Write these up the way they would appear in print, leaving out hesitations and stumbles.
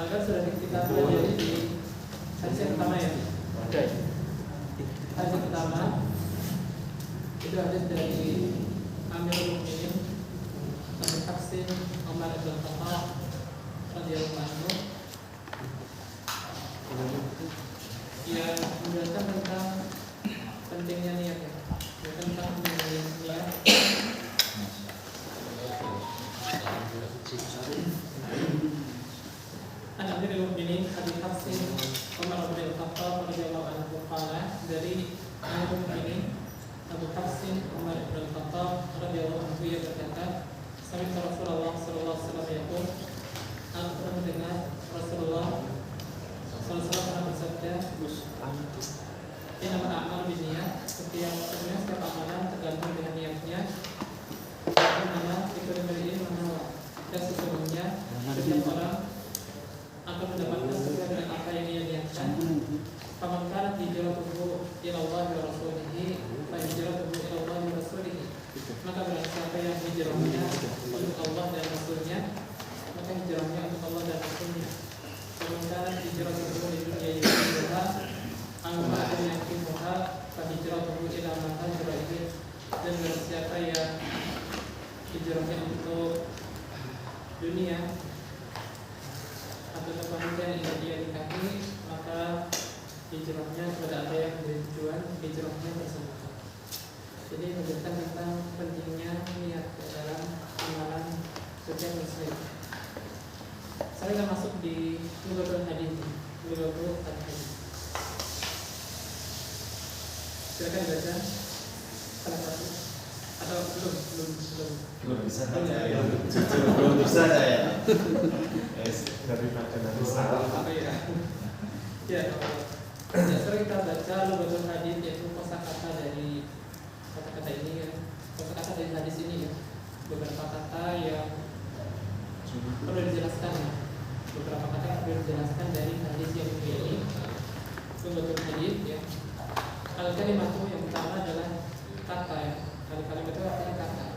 Kan sudah kita pelajari di hadis yang pertama ya. Hadis yang pertama itu hadis dari Amirul Mukminin Abu Hafsin Umar bin Khattab radhiyallahu anhu yang menjelaskan tentang pentingnya niat ya, tentang niat. Amirul Mukminin Abu Hafsin Umar bin Khattab radhiyallahu anhu qala, dari Amirul Mukminin Abu Hafsin Umar bin Khattab radhiyallahu anhu ia berkata, sami Rasulullah sallallahu alaihi wasallam yaqul, aku pernah mendengar Rasulullah sallallahu alaihi wasallam bersabda, innamal a'malu binniyat, setiap amalan tergantung dengan niatnya. Innamal likulli imri'in ma nawa, dan sesungguhnya setiap orang akan mendapatkan sesuai dengan apa yang ia niatkan. Faman kanat hijratuhu ila Allah wa rasulihi fa hijratuhu ila Allah wa rasulihi, maka barang siapa yang hijrahnya untuk Allah dan Rasulnya, maka hijrahnya untuk Allah dan Rasulnya. Faman kanat hijratuhu li dunya yusibuha aw ma'adin yakimuha fa hijratuhu ila ma hajara ilaihi, dan barang siapa yang hijrahnya untuk dunia atau kebahagiaan yang dia nikahi, maka hijrahnya kepada apa yang menjadi tujuan hijrahnya tersebut. Jadi menjelaskan tentang pentingnya niat dalam amalan setiap muslim. Saya akan masuk di Lughatul Hadits. Silakan baca salah satu atau belum bisa saya. Belum bisa saya. Dari baca dari salah. Ya, sekarang kita baca Lughatul Hadits, yaitu kosakata dari kata-kata ini ya. Kosakata dari hadis ini ya. Beberapa kata yang perlu dijelaskan ya. Beberapa kata yang perlu dijelaskan dari hadis yang ini. Lughatul Hadits ya. Al-kalimatu yang pertama adalah kata ya. Al-kalimat itu artinya kata.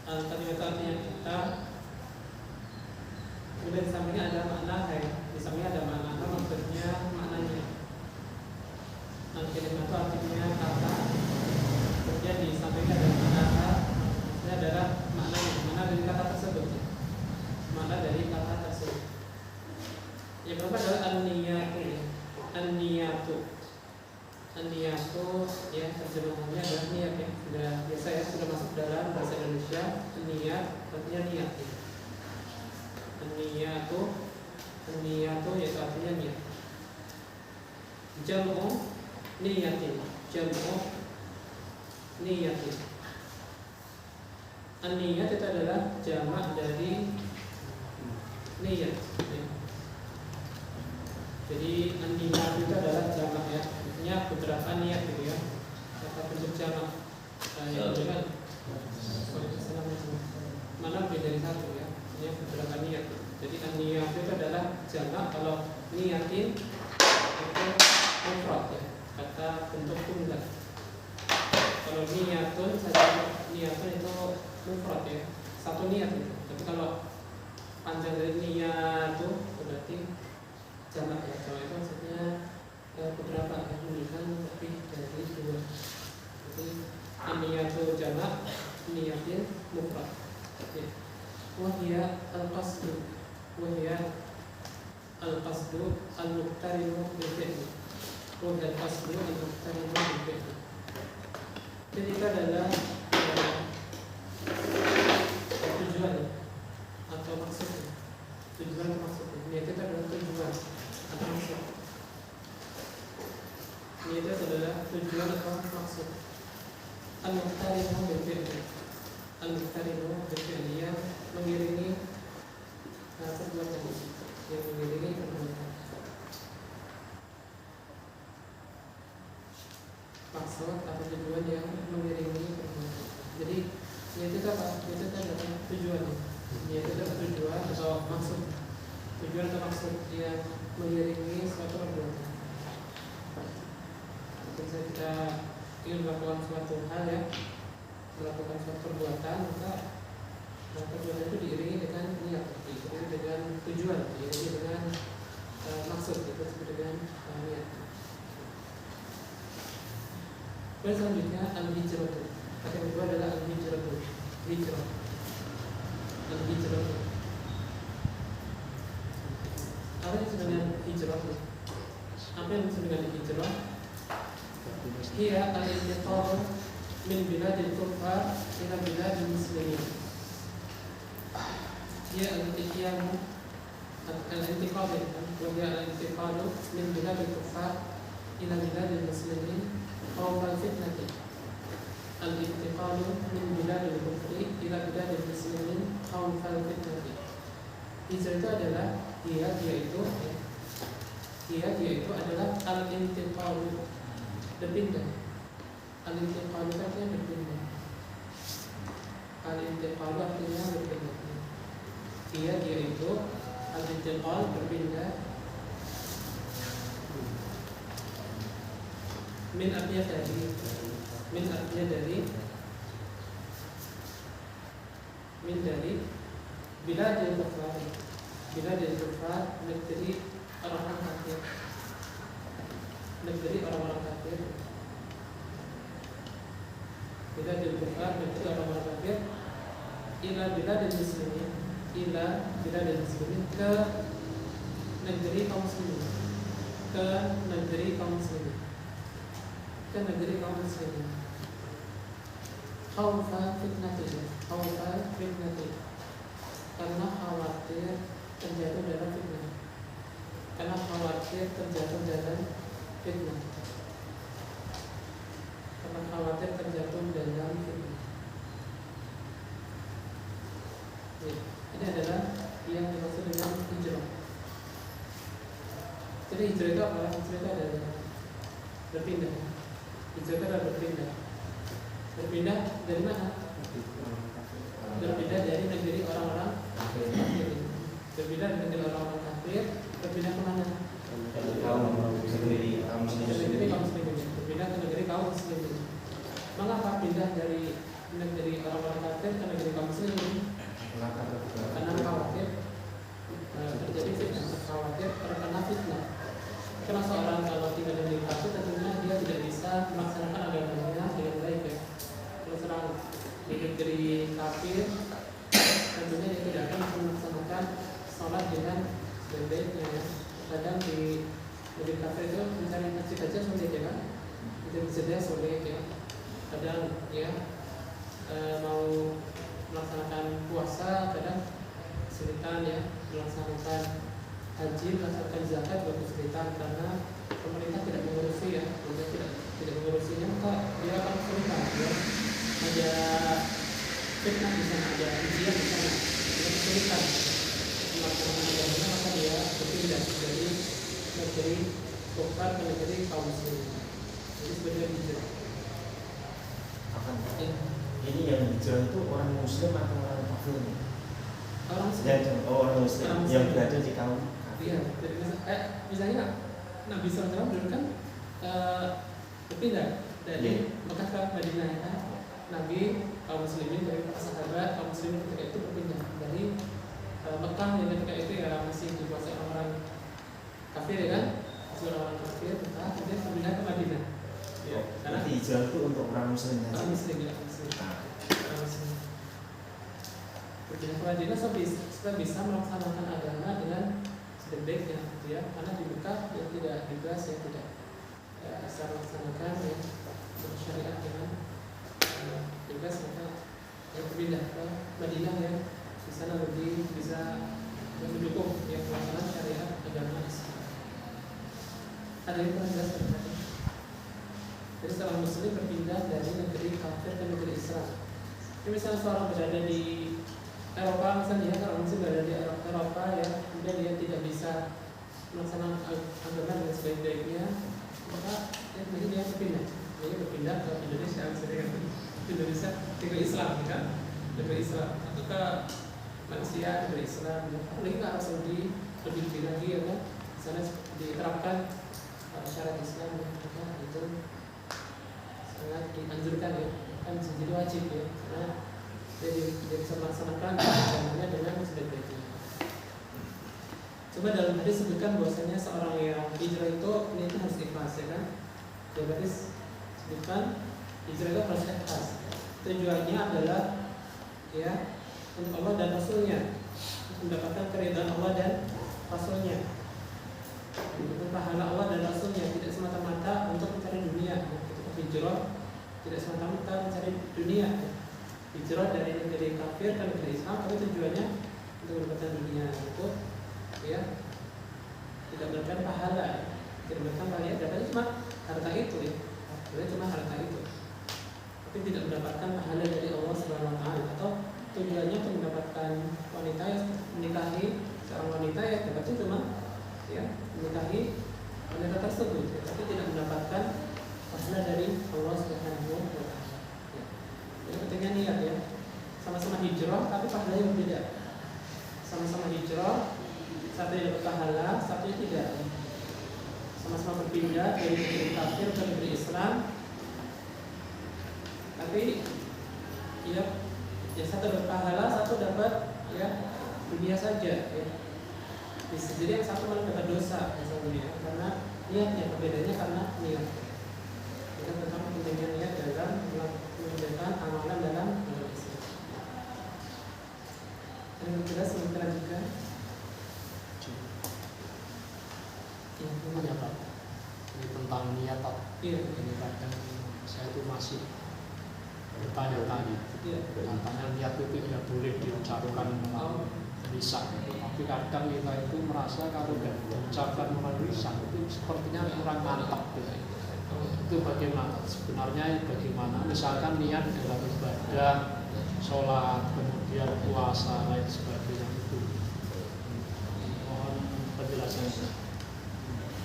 Al-kalimat artinya kata. Kemudian di sampingnya ada makna ya. Di sampingnya ada makna, maksudnya maknanya. Al-kalimat itu artinya kata. Kemudian di sampingnya ada makna. Ini adalah maknanya, makna dari kata tersebut. Makna dari kata tersebut. Yang pertama adalah an-niyatu. An-niyatu. An-niyatu ya, terjemahannya adalah niat ya. Sudah biasa ya, sudah masuk dalam bahasa Indonesia. Niat artinya niat ya. An-niyatu yaitu artinya niat. Jam'u niyatin. Jam'u niyatin. An-niyat itu adalah jamak dari niat ya. Jadi an-niyat itu adalah jamak ya. Artinya beberapa niat gitu ya. Kata bentuk jamak yang dengan mana lebih dari satu ya. Ini beberapa niat. Jadi an-niyat itu adalah jamak. Kalau niyatin itu mufrad ya, kata bentuk tunggal. Kalau niyatun saja, niyatun itu mufrad ya, satu niat ya. Tapi kalau panjang dari niyatu berarti jamak ya. Kalau itu maksudnya beberapa yang menunjukkan lebih dari dua. Jadi an-niyatu jamak, niyatin mufrad ya. Wahia al-qasdu, wahia al-qasdu al-muqtarinu bil-fi'li. Wahia al-qasdu al-muqtarinu bil-fi'li. Jadi itu adalah tujuan atau maksud. Tujuan atau maksud. Niat itu adalah tujuan atau maksud. Niat itu adalah tujuan atau maksud. Al-muqtarinu bil-fi'li. Al-muqtarinu bil-fi'li yang mengiringi perbuatan, yang mengiringi perbuatan. Maksud atau tujuan yang mengiringi perbuatan. Jadi niat itu apa? Niat itu adalah tujuan. Niat itu adalah tujuan atau maksud. Tujuan atau maksud yang mengiringi suatu perbuatan. Misalnya kita ingin melakukan suatu hal ya, melakukan suatu perbuatan, maka perbuatan itu diiringi dengan niat, diiringi dengan tujuan, diiringi dengan maksud, itu disebut dengan niat. Kemudian selanjutnya al-hijrah. Kata kedua adalah al-hijrah. Hijrah. Al-hijrah. Apa yang disebut dengan hijrah? Apa yang disebut dengan hijrah? Hiya al-intiqal min biladil kuffar ila biladil muslimin. Hiya al-intiqal min biladil kuffar ila biladil muslimin khawfal fitnati. Al-intiqal min biladil kufri ila biladil muslimin khawfal fitnati. Hijrah itu adalah dia itu adalah al-intiqal, berpindah. Al-intiqal artinya berpindah. Al-intiqal artinya berpindah. Dia itu al-intiqal, berpindah. Min artinya dari biladil kuffar, negeri orang-orang kafir. Negeri orang-orang kafir. Biladil kuffar, negeri orang-orang kafir. Ila biladil muslimin, ke negeri kaum muslimin. Ke negeri kaum muslimin. Khawfa fitnati. Karena khawatir terjatuh dalam fitnah. Ini adalah yang dimaksud dengan hijrah. Jadi hijrah itu apa? Hijrah itu adalah berpindah. Hijrah itu adalah berpindah. Berpindah dari mana? Berpindah dari negeri orang-orang kafir. Berpindah dari negeri orang-orang kafir. Berpindah ke mana? Berpindah ke negeri kaum muslimin. Mengapa pindah dari negeri orang-orang kafir ke negeri kaum muslimin? Karena khawatir terjadi fitnah, khawatir terkena fitnah. Karena seorang kalau tinggal di kafir tentunya dia tidak bisa melaksanakan agamanya dengan baik ya. Kalau seorang di negeri kafir tentunya dia tidak akan melaksanakan sholat dengan baik-baiknya ya. Kadang di negeri kafir itu mencari masjid aja sulit ya kan? Itu masjidnya sulit ya. Kadang ya mau melaksanakan puasa kadang kesulitan ya, melaksanakan haji, melaksanakan zakat juga kesulitan karena pemerintah tidak mengurusi ya, pemerintah tidak mengurusinya, maka dia akan kesulitan ya. Ada fitnah di sana, ada ujian di sana, dia kesulitan melaksanakan agamanya, maka dia berpindah dari negeri kufar ke negeri kaum muslimin. Jadi sebenarnya hijrah. Ini yang hijrah itu orang muslim atau orang kafir? Orang muslim. Orang muslim yang berada di kaum kafir. Iya, jadi misalnya Nabi SAW dulu kan berpindah dari Mekah ke Madinah ya kan. Nabi kaum muslimin dari sahabat kaum muslimin ketika itu berpindah dari Mekah yang ketika itu ya masih dikuasai orang kafir ya kan, masih orang kafir, maka kemudian berpindah ke Madinah. Ya, karena hijrah itu untuk orang muslim ya. Orang muslim ya, orang muslim. Berpindah ke Madinah supaya bisa melaksanakan agama dengan sebaik-baiknya gitu ya. Karena di Mekah yang tidak bebas ya, tidak bisa melaksanakan ya syariat dengan bebas, maka yang berpindah ke Madinah ya, di sana lebih bisa mendukung yang pelaksanaan syariat agama Islam. Ada yang pernah jelas tadi? Jadi seorang muslim berpindah dari negeri kafir ke negeri Islam. Jadi misalnya seorang berada di Eropa, misalnya orang muslim berada di Eropa ya, kemudian dia tidak bisa melaksanakan agama dengan sebaik-baiknya, maka dia berpindah. Jadi berpindah ke Indonesia, misalnya Indonesia negeri Islam, kan? Negeri Islam atau ke Malaysia negeri Islam, apalagi ke Arab Saudi lebih lagi ya kan? Di sana diterapkan syariat Islam, maka itu dianjurkan ya, kan jadi wajib ya, karena dia bisa melaksanakan agamanya dengan sebaik-baiknya. Coba dalam hadis sebutkan bahwasanya seorang yang hijrah itu ini itu harus ikhlas ya kan. Dalam hadis sebutkan hijrah itu harus ikhlas. Tujuannya adalah ya untuk Allah dan Rasulnya, mendapatkan keridhaan Allah dan Rasulnya, untuk pahala Allah dan Rasulnya, tidak semata-mata untuk mencari dunia. Hijrah tidak semata-mata mencari dunia. Hijrah dari negeri kafir ke negeri Islam, tapi tujuannya untuk mendapatkan dunia itu ya, tidak mendapatkan pahala, tidak mendapatkan pahala, dapatnya cuma harta itu ya, dapatnya cuma harta itu, tapi tidak mendapatkan pahala dari Allah Subhanahu Wa Taala. Atau tujuannya untuk mendapatkan wanita yang menikahi seorang wanita ya, dapatnya cuma ya menikahi wanita tersebut ya, tapi tidak mendapatkan pahala dari Allah Subhanahu Wa Taala. Ini pentingnya niat ya. Sama-sama hijrah tapi pahalanya berbeda. Sama-sama hijrah, satu yang dapat pahala, satunya tidak. Sama-sama berpindah dari negeri kafir ke negeri Islam, tapi ya satu dapat pahala, satu dapat ya dunia saja ya. Jadi yang satu malah dapat dosa misalnya, karena niatnya, perbedaannya karena niat. Kita tentang pentingnya niat dalam mengerjakan amalan dalam Islam. Yang jelas kita lanjutkan. Ya Pak, ini tentang niat Pak. Iya. Ini kadang saya itu masih bertanya-tanya. Iya. Katanya niat itu tidak boleh diucapkan melalui lisan. Tapi kadang kita itu merasa kalau tidak diucapkan melalui lisan itu sepertinya kurang mantap. Itu bagaimana? Sebenarnya bagaimana? Misalkan niat dalam ibadah, sholat, kemudian puasa, lain sebagainya itu. Mohon penjelasannya.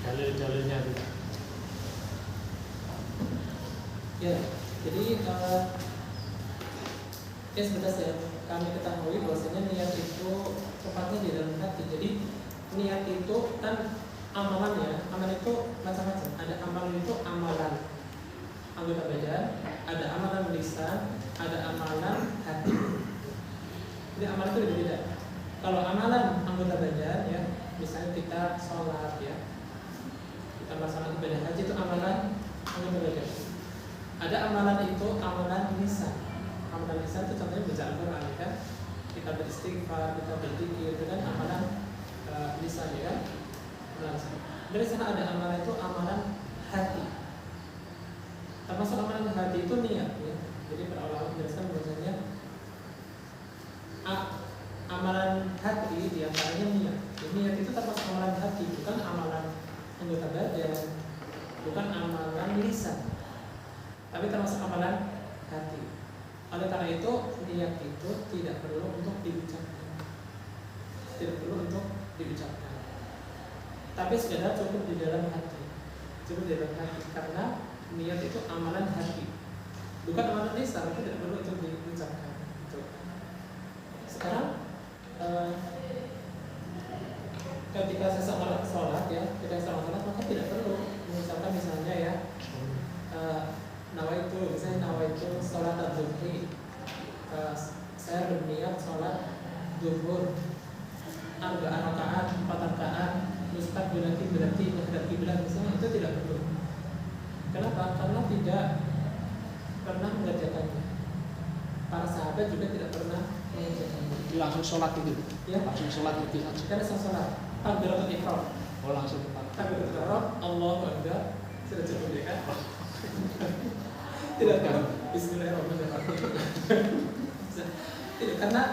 Dalil-dalilnya itu. Ya, jadi ya sebentar saya kami ketahui bahwasanya niat itu tepatnya di dalam hati. Jadi niat itu kan amalan ya, amalan itu macam-macam. Ada amalan itu amalan anggota badan, ada amalan lisan, ada amalan hati. Jadi amalan itu berbeda. Kalau amalan anggota badan ya, misalnya kita sholat ya, kita melaksanakan ibadah haji, itu amalan anggota badan. Ada amalan itu amalan lisan. Amalan lisan itu contohnya baca Al-Quran ya kan, kita beristighfar, kita berzikir, itu kan amalan lisan ya kan. Dari sana ada amalan itu amalan hati. Termasuk amalan hati itu niat ya. Jadi para ulama menjelaskan bahwasanya amalan hati diantaranya niat. Jadi niat itu termasuk amalan hati, bukan amalan anggota badan, bukan amalan lisan, tapi termasuk amalan hati. Oleh karena itu niat itu tidak perlu untuk diucapkan, tidak perlu untuk diucapkan, tapi sekedar cukup di dalam hati, cukup di dalam hati, karena niat itu amalan hati, bukan amalan lisan, tapi tidak perlu untuk diucapkan. Sekarang ketika seseorang sholat ya, ketika seseorang sholat maka tidak perlu mengucapkan misalnya ya nawaitu, misalnya nawaitu sholat ad-duhri, saya berniat sholat duhur 4 rakaat, 4 rakaat, mustaqbilatin berarti menghadap kiblat, misalnya itu tidak perlu. Kenapa? Karena tidak pernah mengerjakannya. Para sahabat juga tidak pernah mengerjakannya. Langsung sholat itu Ya. Langsung sholat itu saja. Karena sholat takbiratul ihram. Oh langsung Takbiratul ihram, Allahu Akbar, sudah cukup ya kan? Tidak kan? Bismillahirrahmanirrahim. Tidak, karena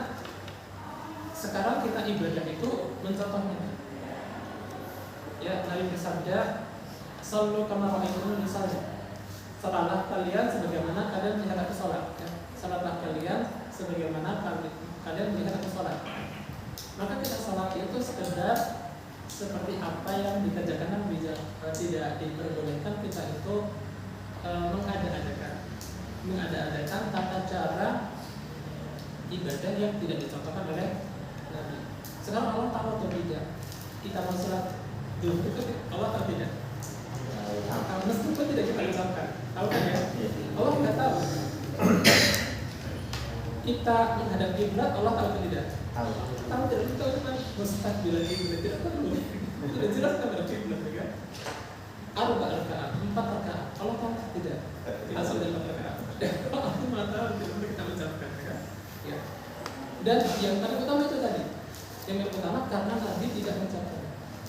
sekarang kita ibadah itu mencontohnya. Ya, Nabi bersabda, "Shallu kama ra'aytumuni usalli." Salatlah kalian sebagaimana kalian melihat aku salat. Ya. Salatlah kalian sebagaimana kalian melihat aku salat. Maka kita salat itu sekedar seperti apa yang dikerjakan Nabi, tidak diperbolehkan kita itu mengada-adakan tata cara ibadah yang tidak dicontohkan oleh Nabi. Sekarang Allah tahu atau tidak kita mau sholat dulu itu Allah tahu tidak? Meskipun tidak kita ucapkan, tahu kan ya? Allah nggak kita menghadap kiblat, Allah tahu atau tidak? Tahu. Tahu tidak? Kita kan mustaqbilal kiblat, tidak perlu. Sudah jelas kan ada kiblat, ya kan? Arba rakaat, 4 rakaat. Allah tahu atau tidak? Hasil dari 4 rakaat. Allah tahu, tidak perlu kita ucapkan, ya kan? Ya. Dan yang paling utama itu tadi. Yang pertama karena Nabi tidak mengucapkan.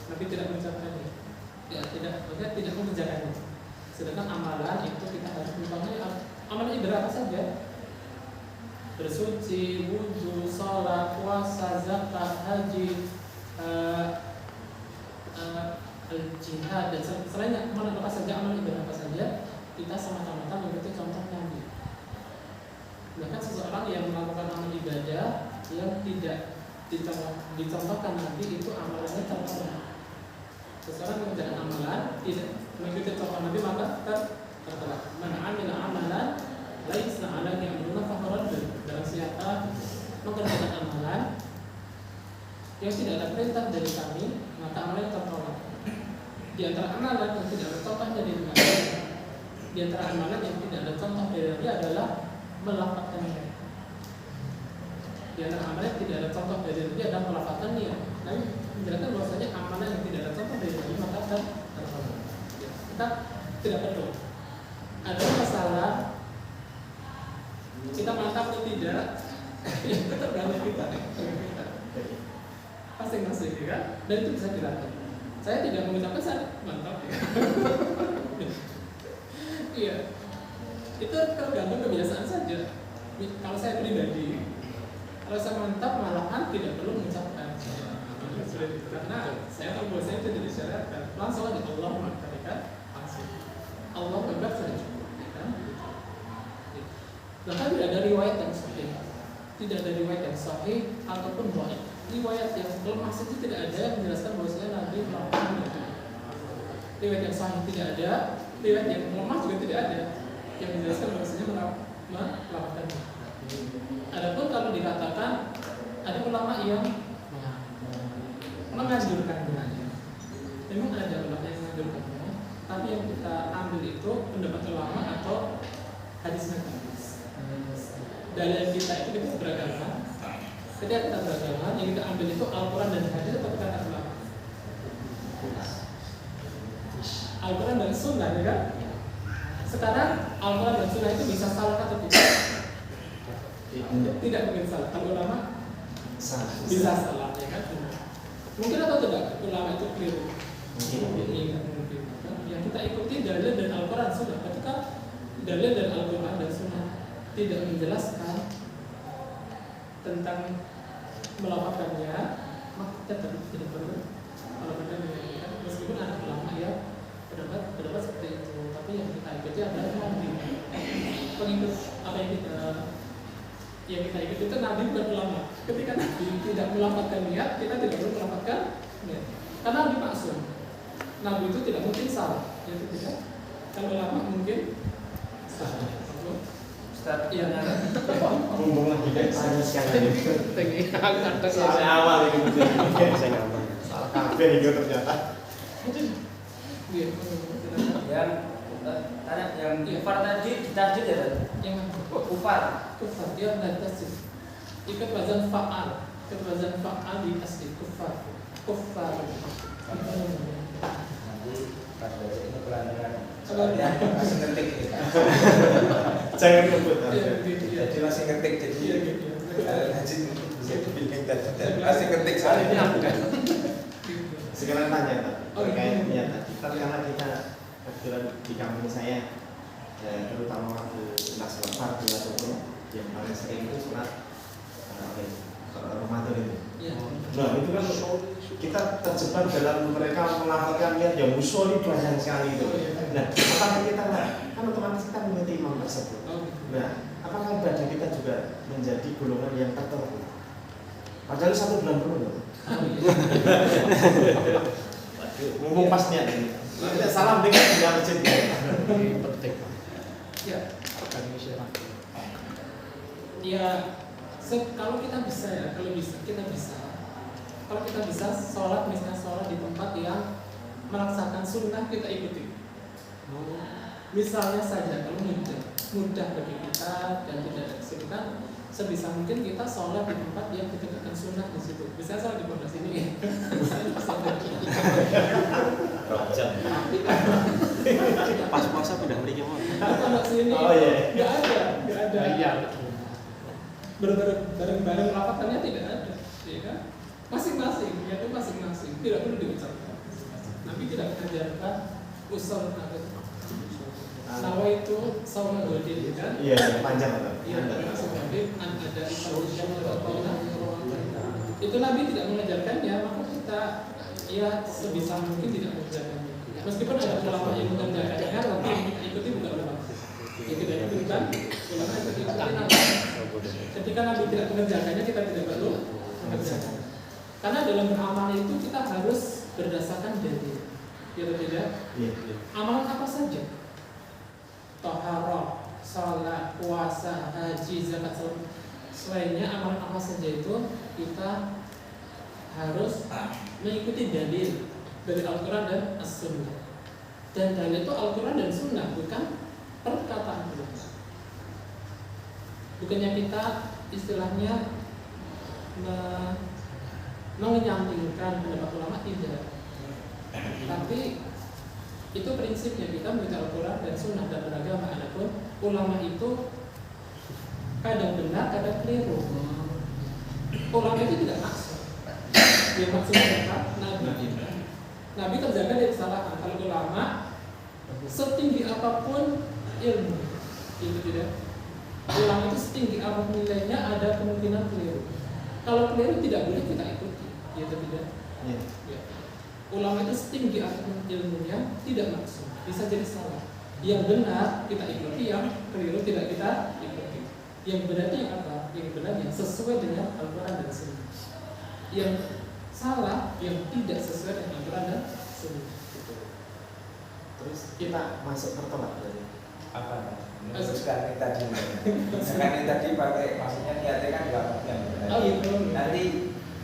Nabi tidak mengucapkannya. Ya, tidak mengerjakannya. Sedangkan amalan itu kita harus melakukannya. Amalan ibadah apa saja? Bersuci, wudhu, sholat, puasa, zakat, haji, al-jihad dan selainnya. Amalan apa saja, amalan ibadah apa saja, kita semata-mata mengikuti contoh Nabi. Bahkan seseorang yang melakukan amal ibadah yang tidak dicontohkan Nabi itu amalannya tertolak. Seseorang mengerjakan amalan tidak mengikuti contoh Nabi maka tertolak. Man 'amila amalan laisa 'alaihi amruna fahuwa radd. Barang siapa mengerjakan amalan yang tidak ada perintah dari kami, maka amalannya tertolak. Di antara amalan yang tidak ada contoh dari Nabi, di antara amalan yang tidak ada contoh dari Nabi adalah melafazkan niat. Di antara amalan yang tidak ada contoh dari Nabi adalah melafazkan niat. Nabi menjelaskan bahwasanya amalan yang tidak ada contoh dari Nabi maka tertolak. Kita tidak perlu. Ada masalah kita mantap atau tidak, itu tergantung kita. Masing-masing, ya kan? Dan itu bisa dilatih. Saya tidak mengucapkan saya mantap, ya. Iya. Itu tergantung kebiasaan saja. Kalau saya pribadi, kalau saya mantap malahan tidak perlu mengucapkan. Karena saya tahu bahwa saya itu tidak disyariatkan. Langsung aja Allah mengatakan langsung. Allah berbeda sudah cukup, ya kan? Bahkan tidak ada riwayat yang sahih, tidak ada riwayat yang sahih ataupun dhaif. Riwayat yang lemah itu tidak ada yang menjelaskan bahwasanya Nabi melakukan itu. Riwayat yang sahih tidak ada, riwayat yang lemah juga tidak ada yang menjelaskan bahwasanya melakukan itu. Adapun kalau dikatakan ada ulama yang menganjurkannya, memang ada ulama yang menganjurkannya, tapi yang kita ambil itu pendapat ulama atau hadis Nabi. Dalil kita itu kita beragama. Ketika kita beragama, yang kita ambil itu Al-Quran dan hadis atau perkataan ulama? Al-Quran dan Sunnah, ya kan? Sekarang Al-Quran dan Sunnah itu bisa salah atau tidak? Tidak mungkin salah. Kalau ulama bisa salah, ya kan? Mungkin atau tidak? Ulama itu keliru. Mungkin. Yang kita ikuti dalil dan Al-Quran Sunnah. Ketika dalil dan Al-Quran dan Sunnah tidak menjelaskan tentang melafazkannya, maka kita tidak perlu melafazkannya. Meskipun ada ulama yang pendapat seperti itu, tapi yang kita ikuti adalah Nabi. Pengikut apa yang kita ikuti itu Nabi bukan ulama. Ketika Nabi tidak melafazkan niat, kita tidak perlu melafazkan niat. Karena Nabi maksum. Nabi itu tidak mungkin salah, itu tidak. Kalau ulama mungkin salah. Ustaz, iya. Mumpung lagi kan saya sekali ini. Soal awal ini saya nggak salah kafe itu ternyata. yang tanya yang kufar tadi ditasjid ya? Yang kufar dia dari tasjid. Ikut wazan fa'al, di tasjid kufar. Nanti pas baca ini pelan-pelan soalnya masih ngetik gitu. Jangan ngebut. Jadi masih ngetik jadi haji bisa dibilang tadi masih ngetik soalnya. Sekarang tanya Pak, terkait niat tadi. Kan karena kita kebetulan di kampung saya, terutama waktu sholat fardu ataupun yang paling sering itu sholat Ramadan itu. Nah itu kan kita terjebak dalam mereka melafalkan niat yang musolli banyak sekali itu. Nah, apakah kita kan otomatis kita mengikuti imam tersebut. Nah, apakah ibadah kita juga menjadi golongan yang tertentu? Padahal 1 bulan penuh loh. Mumpung pas niat ini. Salam dengan dunia masjid. Ini penting. Ya, Organisasi rakyat. ya kalau kita bisa ya, kalau kita bisa sholat misalnya sholat di tempat yang melaksanakan sunnah kita ikuti. Misalnya saja kalau mudah bagi kita dan tidak ada kesulitan, sebisa mungkin kita sholat di tempat yang ditegakkan sunnah di situ. Misalnya sholat di pondok sini, Pas puasa pindah mriki mau. pondok sini, Oh, iya. nggak ada. Iya. Bareng-bareng rapatannya tidak ada, ya kan? Masing-masing, ya itu masing-masing, tidak perlu diucapkan. Nabi tidak mengajarkan usul Nawa itu sama godin, kan? Iya, panjang kan? Iya, sebagai ada itu Nabi tidak mengajarkannya, maka kita ya sebisa mungkin tidak mengajarkannya. Meskipun ada ulama yang mengajarkannya, tapi yang ikuti bukan ulama. Ya tidak ikuti ulama itu ikuti Nabi. Ketika Nabi tidak mengajarkannya, kita tidak perlu mengerjakan. Karena dalam beramal itu kita harus berdasarkan dalil. Ya tidak? Iya. Amalan apa saja? Taharah, salat, puasa, haji, zakat, selainnya amalan apa saja itu kita harus mengikuti dalil dari Al-Quran dan As-Sunnah. Dan dalil itu Al-Quran dan Sunnah, bukan perkataan ulama. Bukannya kita istilahnya menyampingkan pendapat ulama, tidak. Tapi itu prinsipnya kita mengikuti Al-Quran dan Sunnah dan beragama. Adapun ulama itu kadang benar, kadang keliru. Ulama itu tidak maksud. Dia maksudnya Nabi. Nabi terjaga dari kesalahan. Kalau ulama setinggi apapun ilmu, itu tidak. Ulama itu setinggi apapun nilainya ada kemungkinan keliru. Kalau keliru tidak boleh kita ikuti, itu tidak. Ya. Ulama itu setinggi apapun ilmunya tidak maksud, bisa jadi salah. Yang benar kita ikuti, yang keliru tidak kita ikuti. Yang benar itu yang apa? Yang benar yang sesuai dengan Al-Quran dan Sunnah. Yang salah yang tidak sesuai dengan Al-Quran dan Sunnah. Terus kita masuk pertolak tadi. Apa? Meneruskan yang tadi. Kan yang tadi pakai maksudnya niatnya kan nggak yang benar. Oh gitu. Nanti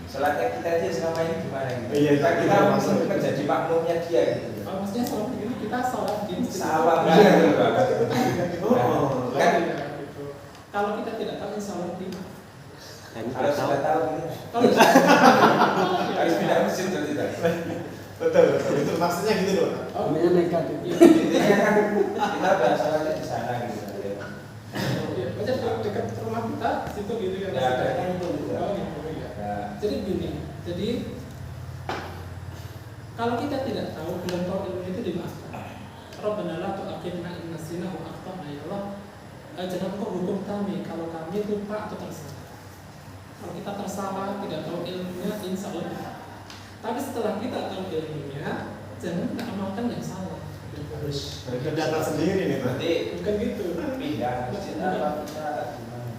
sholatnya kita aja selama ini gimana gitu? Iya, Kita menjadi makmumnya dia gitu. Oh, maksudnya sholat begini kita sholat di masjid. Salah Itu. banget gitu, Pak. Oh, Kan Gitu. Kalau kita tidak tahu sholat di mana? kalau sudah tahu gitu. Kalau Harus pindah masjid atau tidak? betul. Itu maksudnya gitu loh. Oh, Namanya negatif. iya. Intinya kan kita bahas sholatnya di sana gitu. Iya, macam dekat rumah kita situ gitu kan. Ya, kayaknya itu gitu. Oh, gitu ya. Ya. Jadi gini, jadi kalau kita tidak tahu, belum tahu ilmu itu dimaafkan. Rabbana la tu'akhidna in nasina wa akhtana, ya Allah. Jangan kau hukum kami kalau kami lupa atau tersalah. Kalau kita tersalah, tidak tahu ilmunya, insya Allah tidak. Tapi setelah kita tahu ilmunya, jangan kita amalkan yang salah. Harus data sendiri nih, Pak. Berarti Bukan gitu. pindah masjid apa kita gimana?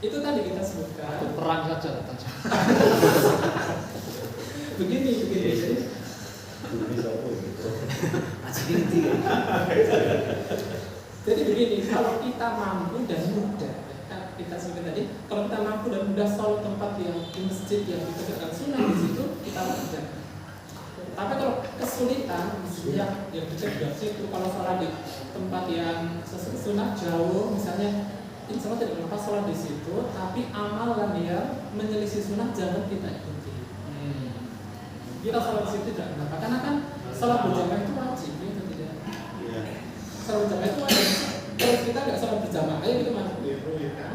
Itu tadi kita sebutkan. Perang saja datang. Begini. Jadi begini, kalau kita mampu dan mudah, kita sebutkan tadi, kalau kita mampu dan mudah sholat tempat yang di masjid yang ditegakkan sunnah di situ, kita lakukan. Tapi kalau kesulitan, misalnya yang dekat dari situ, kalau sholat di tempat yang sesuai sunnah jauh, misalnya, insya Allah tidak mengapa sholat di situ, tapi amalan yang menyelisih sunnah jangan kita ikuti. Kita sholat di situ tidak mengapa, karena kan sholat berjamaah itu wajib, itu tidak. Sholat berjamaah itu wajib. Kalau kita nggak sholat berjamaah, ayo kita masuk biru, ya kan?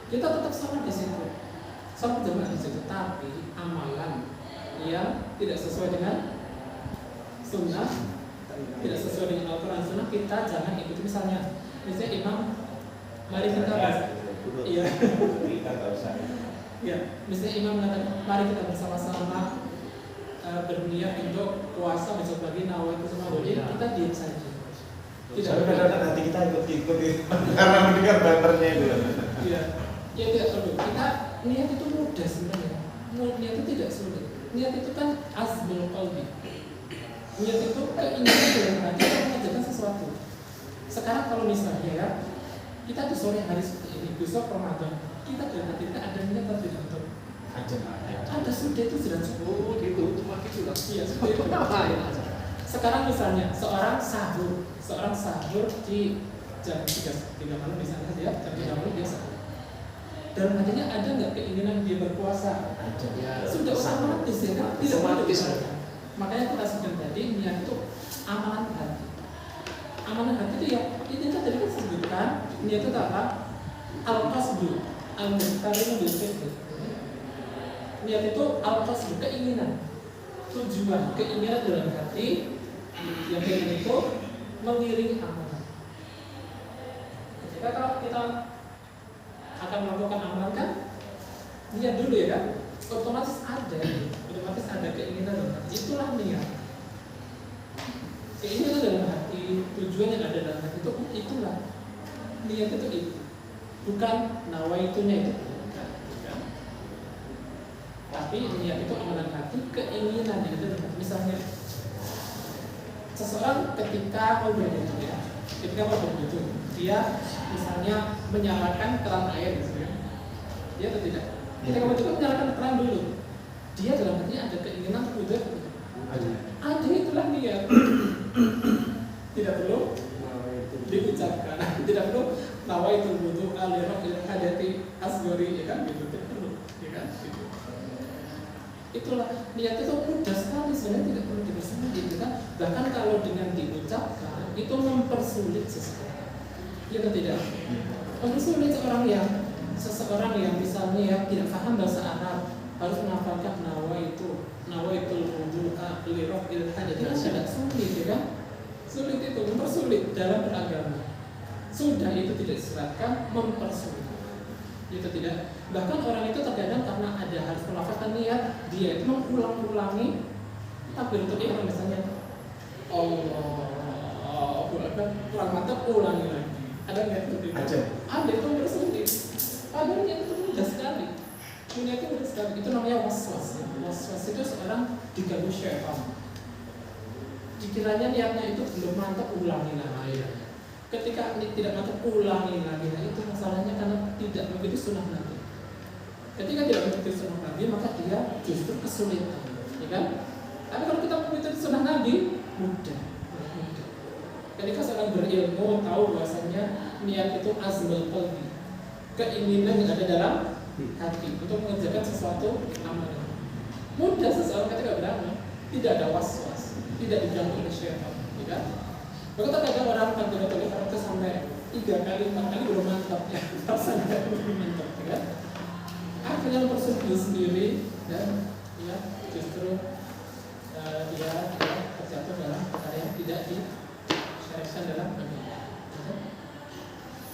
Kita tetap sholat di situ, sholat berjamaah di situ, tapi amalan yang tidak sesuai dengan sunnah, tidak sesuai dengan Al-Quran Sunnah, kita jangan ikuti. Misalnya imam, mari kita iya, Kita nggak usah. ya, misalnya imam mengatakan, mari kita bersama-sama berniat untuk puasa besok pagi, nawaitu semua boleh, kita diam saja. Tidak Kadang-kadang nanti kita ikut-ikuti karena mendengar banternya itu. Iya, ya tidak perlu. Kita niat itu mudah sebenarnya. Niat itu tidak sulit. Niat itu kan azmul qalbi. Niat itu keinginan dalam hati untuk mengerjakan sesuatu. Sekarang kalau misalnya ya, kita di sore hari seperti ini, besok Ramadan, kita dalam hati kita ada niat atau tidak untuk ada sudah itu sudah cukup. Gitu, cuma gitu lah. Iya, seperti itu. Sekarang misalnya seorang sahur di jam 3 malam misalnya dia jam 3 malam dia sahur. dalam hatinya ada nggak keinginan dia berpuasa? Ada. Ya, Sudah otomatis ya kan? Tidak Otomatis. perlu. Makanya kita sebutkan tadi niat itu amalan hati. Amalan hati itu ya ini kan tadi kan sebutkan niat itu apa? Al-qasdu al-muqtarinu bil fi'l. Niat itu al-qasdu, keinginan, tujuan, keinginan dalam hati yang keinginan itu mengiringi amalan. Ketika kalau kita akan melakukan amalan kan niat dulu ya kan, otomatis ada keinginan dalam hati. Itulah niat. Keinginan dalam hati, tujuan yang ada dalam hati itu itulah niat itu. Bukan nawaitunya itu. Bukan. Tapi niat itu amalan hati, keinginan yang ada dalam hati. Misalnya seseorang ketika mau berwudu ya, dia misalnya menyalakan keran air misalnya, dia atau tidak? Ketika mau juga menyalakan keran dulu, dia dalam hatinya ada keinginan wudu. Ada, itulah niat. Tidak perlu diucapkan, tidak perlu nawaitul wudu alirafil hadati asgori, ya kan gitu, tidak perlu, ya kan gitu. Itulah niat itu mudah sekali sebenarnya, tidak perlu dipersulit, gitu kan. Bahkan kalau dengan diucapkan itu mempersulit seseorang, ya kan tidak? Mempersulit seseorang yang misalnya ya tidak paham bahasa Arab harus menghafalkan nawaitul wudu alirafil hadati, tidak sulit, ya kan? Sulit itu, mempersulit dalam beragama. Sudah itu tidak diseratkan, mempersulit. Itu tidak. Bahkan orang itu terkadang karena ada harus melafalkan niat, dia itu mengulang-ulangi takbiratul ihram misalnya. Allah, kurang mantap, ulangi lagi. Ada nggak itu? Ada, itu mempersulit. Padahal niat itu mudah sekali. Niat itu mudah sekali. Itu namanya waswas. Waswas itu seorang diganggu syaitan. Dikiranya niatnya itu belum mantap, ulangi lagi. Ketika tidak mantap, ulangi lagi. Nah, itu masalahnya karena tidak begitu sunnah Nabi. Ketika tidak begitu sunnah Nabi, maka dia justru kesulitan, ya kan? Tapi kalau kita mengikuti sunnah Nabi, mudah. Ketika seorang berilmu tahu bahwasanya niat itu azmul qalbi, keinginan yang ada dalam hati untuk mengerjakan sesuatu amalan. Mudah seseorang ketika beramal, tidak ada was-was, tidak diganggu oleh syaitan, ya kan? Maka terkadang orang takbiratul ihram itu sampai 3 kali, 4 kali belum mantap ya, rasanya belum mantap, ya kan? Akhirnya mempersulit sendiri dan ya justru dia terjatuh dalam perkara yang tidak disyariatkan dalam agama.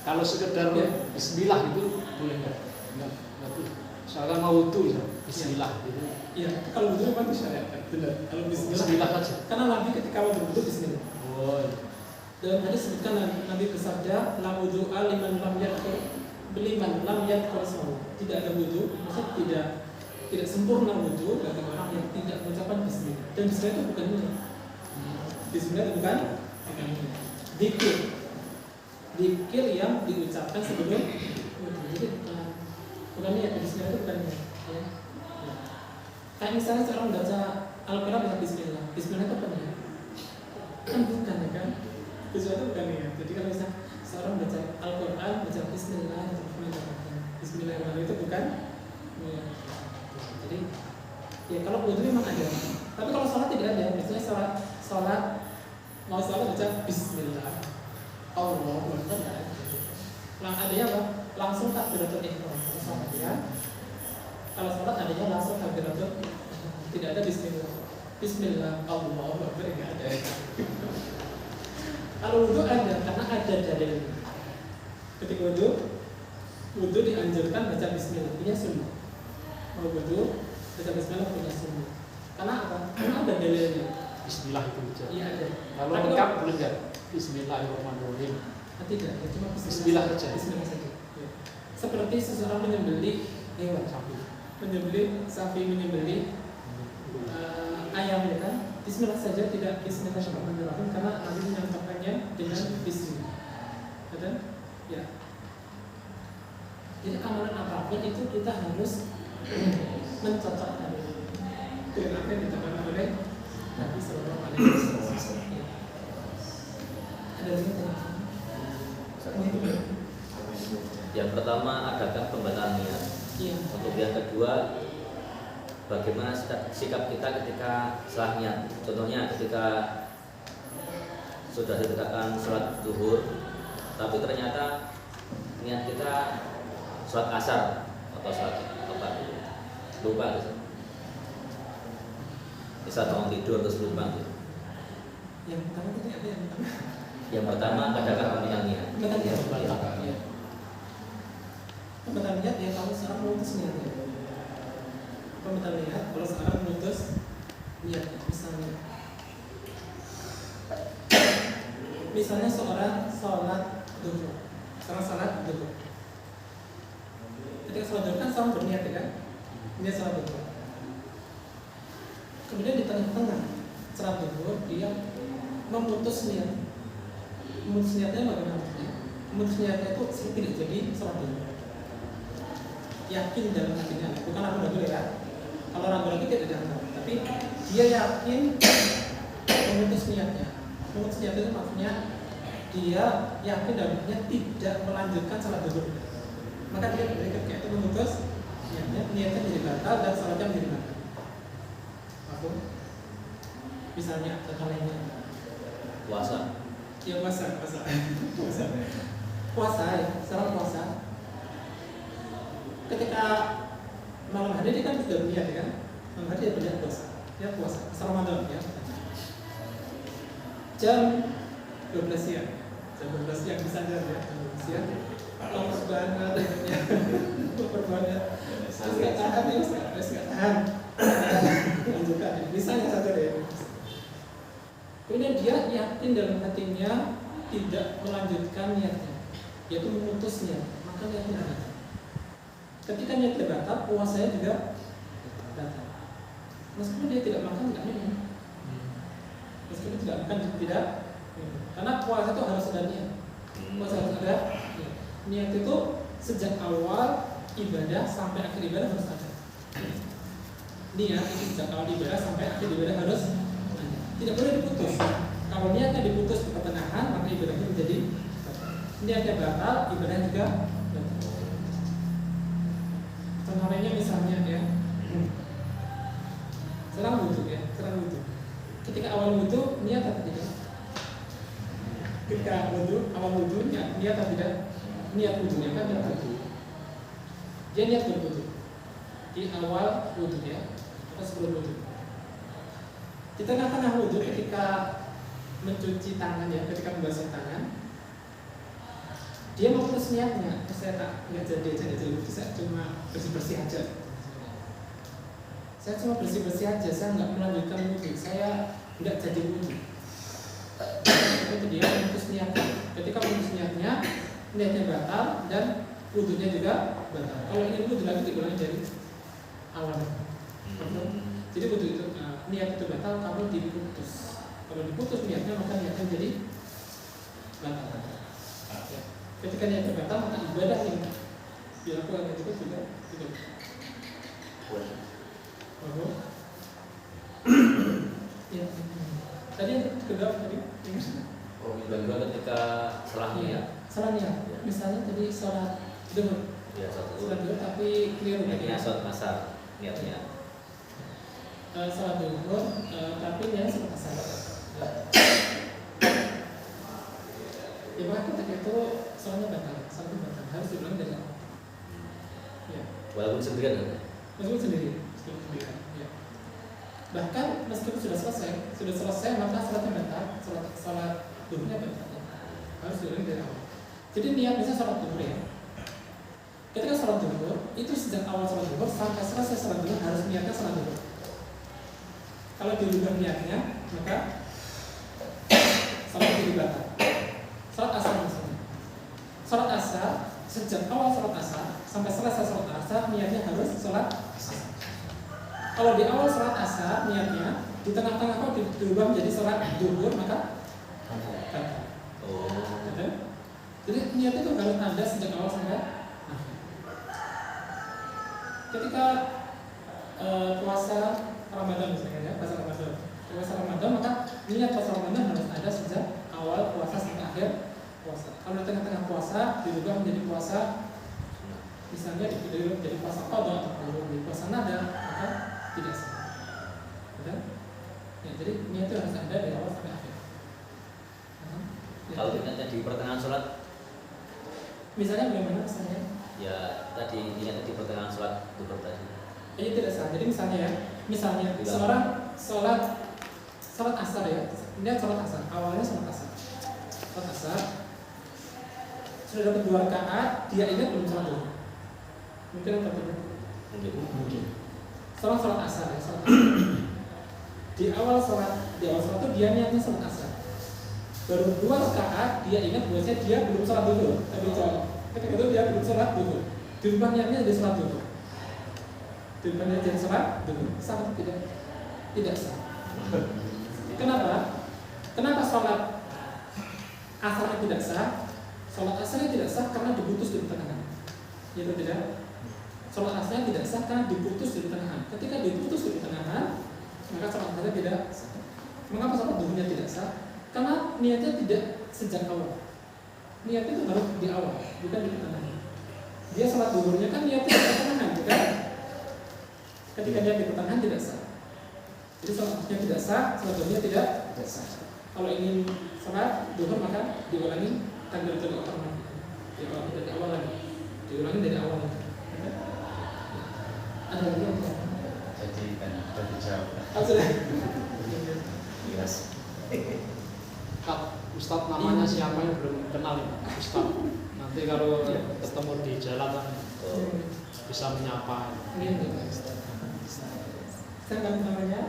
Kalau sekedar bismillah itu boleh nggak? Nggak boleh. Misalkan mau wudu, bismillah gitu. Iya, kalau wudu memang disyariatkan, benar. Kalau Bismillah saja. Karena Nabi ketika mau berwudu bismillah. Oh. Dan tadi sebutkan Nabi bersabda, la wudu'a liman lam yadkur beliman lam yadkur sawu. Tidak ada wudu, maksudnya tidak sempurna wudu bagi orang yang tidak mengucapkan bismillah. Dan bismillah itu bukan ini. Bismillah itu bukan dzikir. Dzikir yang diucapkan sebelum wudu. Jadi bukan niat, bismillah itu bukan niat. Ya. Kayak misalnya seorang baca Al-Quran dengan bismillah. Bismillah itu apa niat? Kan bukan, ya kan? Bismillah itu bukan niat. Jadi kalau misalnya seorang baca Al-Quran, baca Bismillahirrahmanirrahim itu bukan niat. Jadi ya kalau wudu memang ada. Tapi kalau sholat tidak ada. Misalnya sholat mau sholat baca Bismillah, Allahu Akbar, tidak ada. Adanya apa? Langsung takbiratul ihram. Kalau sholat adanya langsung takbiratul ihram. Tidak ada Bismillah. Bismillah, Allahu Akbar, tidak ada. Kalau wudu ada, karena ada dalilnya. Ketika wudu dianjurkan baca Bismillah, punya sunnah. Mau wudu baca Bismillah punya sunnah. Karena apa? Karena ada dalilnya. Bismillah itu saja. Iya ada. Kalau lengkap boleh nggak? Bismillahirrahmanirrahim. Tidak, ya cuma Bismillah saja. Bismillah saja. Ya. Seperti seseorang menyembelih hewan, menyembelih sapi, menyembelih ayam, ya kan? Bismillah saja, tidak Bismillahirrahmanirrahim, karena Nabi menyampaikannya dengan Bismillah. Betul? Ya. Jadi amalan apapun itu kita harus mencocokkan dengan apa yang ditetapkan oleh Nabi Sallallahu Alaihi Wasallam. Ada lagi tanya? Yang pertama, adakan pembatalan niat. Iya. Untuk yang kedua, bagaimana sikap kita ketika setelah niat. Contohnya ketika sudah ditegakkan sholat zuhur, tapi ternyata niat kita sholat asar atau sholat apa, lupa gitu. Bisa bangun tidur terus lupa gitu. Yang pertama tadi apa yang pertama? Yang pertama, adakan pembatalan niat. Pembatalan niat. Pembatalan. Pembatalan niat ya kalau sekarang memutus niatnya. Pembatalan niat kalau sekarang memutus niat, misalnya seorang sholat zuhur, ketika sholat zuhur kan sama berniat ya kan, niat sholat zuhur. Kemudian di tengah-tengah sholat zuhur dia memutus niat. Memutus niatnya bagaimana maksudnya? Memutus niatnya itu tidak jadi sholat zuhur. Yakin dalam hatinya, bukan ragu-ragu ya. Kalau ragu-ragu tidak dianggap, tapi dia yakin memutus niatnya. Memutus niat itu maksudnya dia yakin dalam hatinya tidak melanjutkan sholat zuhur. Maka dia ketika itu memutus niatnya menjadi batal dan sholatnya menjadi batal. Aku misalnya contoh lainnya Puasa. ya puasa ya, seorang puasa ketika malam hari dia kan sudah berniat ya kan, malam hari dia berniat puasa Ramadan ya, jam 12 siang bisa aja ya, jam 12 siang lapar banget ya, lapar banget terus gak tahan lanjutkan misalnya saja deh. Kemudian dia yakin dalam hatinya tidak melanjutkan niatnya, yaitu memutus niat, maka niatnya batal. Ketika niatnya batal, puasanya juga batal. Meskipun dia tidak makan, tidak minum. Meskipun tidak makan, tidak minum. Karena puasa itu harus ada niat. Puasa harus ada niat. Niat itu sejak awal ibadah sampai akhir ibadah harus ada. Niat itu sejak awal ibadah sampai akhir ibadah harus ada. Tidak boleh diputus. Kalau niatnya diputus di pertengahan, maka ibadahnya menjadi batal. Niatnya batal, ibadahnya juga batal. Contoh lainnya misalnya ya, serang wudhu. Ketika awal wudhu niat atau tidak? Ketika awal wudhu niat atau tidak? Niat wudhunya kan niat wudhu. Dia niat berwudhu di awal wudhu ya, atau sebelum wudhu. Di tengah-tengah wudhu ketika mencuci tangan ya, ketika membasuh tangan, dia memutus niatnya. Saya nggak jadi wudhu, saya cuma bersih aja. Saya nggak melanjutkan wudhu, saya nggak jadi wudhu. Itu dia memutus niatnya. Ketika memutus niatnya batal dan wudhunya juga batal. Kalau ingin wudhu lagi diulangi dari awal. Jadi wudhu itu niat itu batal kalau diputus. Kalau diputus niatnya maka niatnya jadi batal. Ketika niatnya batal maka ibadah yang dilakukan itu juga tidak. Ya. Tadi yang kedua tadi. Kedua ketika setelah niat. Setelah niat. Misalnya tadi sholat zuhur. Ya, sholat zuhur tapi keliru niatnya sholat asar niatnya. Sholat zuhur tapi niatnya sholat asar. Ya maka ketika itu sholatnya batal, harus diulang dari awal. Ya. Walaupun sendirian kan? Meskipun sendirian. Ya. Bahkan meskipun sudah selesai maka sholatnya batal, sholat zuhurnya batal. Harus diulang dari awal. Jadi niat bisa sholat zuhur ya. Ketika sholat zuhur itu sejak awal sholat zuhur sampai selesai sholat zuhur harus niatnya sholat zuhur. Kalau dirubah niatnya maka sholat jadi batal. Sholat asar misalnya. Sholat asar sejak awal sholat asar sampai selesai sholat asar niatnya harus sholat asar. Kalau di awal sholat asar niatnya, di tengah-tengah kalau dirubah menjadi sholat zuhur maka batal. Jadi niat itu harus ada sejak awal sampai akhir. Ketika puasa Ramadan misalnya ya, puasa Ramadan maka niat puasa Ramadan harus ada sejak awal puasa sampai akhir puasa. Kalau di tengah-tengah puasa dirubah menjadi puasa misalnya jadi puasa qadha atau di puasa nada, maka tidak sah. Betul? Ya, jadi niat itu harus ada dari awal sampai akhir. Ya, Kalau niatnya di pertengahan sholat, misalnya bagaimana misalnya? ya tadi niatnya di pertengahan sholat duhur tadi. Ini tidak sah. Jadi misalnya Tidak. seorang sholat asar ya, niat sholat asar, awalnya sholat asar, sudah dapat 2 rakaat, dia ingat belum sholat duhur. Mungkin apa tidak? Mungkin. Seorang sholat asar ya, sholat asar. Di awal sholat itu dia niatnya sholat asar. Baru 2 rakaat dia ingat bahwasanya dia belum sholat duhur. Tapi ketika itu dia belum sholat duhur. Dirubah niatnya jadi sholat duhur. Dirubah niatnya jadi sholat duhur. Sah atau tidak? Tidak sah. Kenapa? Kenapa sholat asarnya tidak sah? Sholat asarnya tidak sah karena diputus di pertengahan. Ya atau tidak? Sholat asarnya tidak sah karena diputus di pertengahan. Ketika diputus di pertengahan, maka sholat asarnya tidak sah. Mengapa sholat duhurnya tidak sah? Karena niatnya tidak sejak awal. Niatnya itu baru di awal, bukan di pertengahan. Dia sholat duhurnya kan niatnya di pertengahan, bukan? Ketika dia di pertengahan tidak sah. Jadi sholat asarnya tidak sah, sholat duhurnya tidak sah. Kalau ingin sholat duhur maka diulangi takbiratul ihram. Diulangi dari awal lagi. Diulangi dari awal lagi. Ada lagi apa? Jadi kan berjawab. Sudah. Yes. Ustadz namanya siapa yang belum kenal ya? Ustadz. Nanti kalau ketemu di jalan kan bisa menyapa. Saya nggak tahu namanya.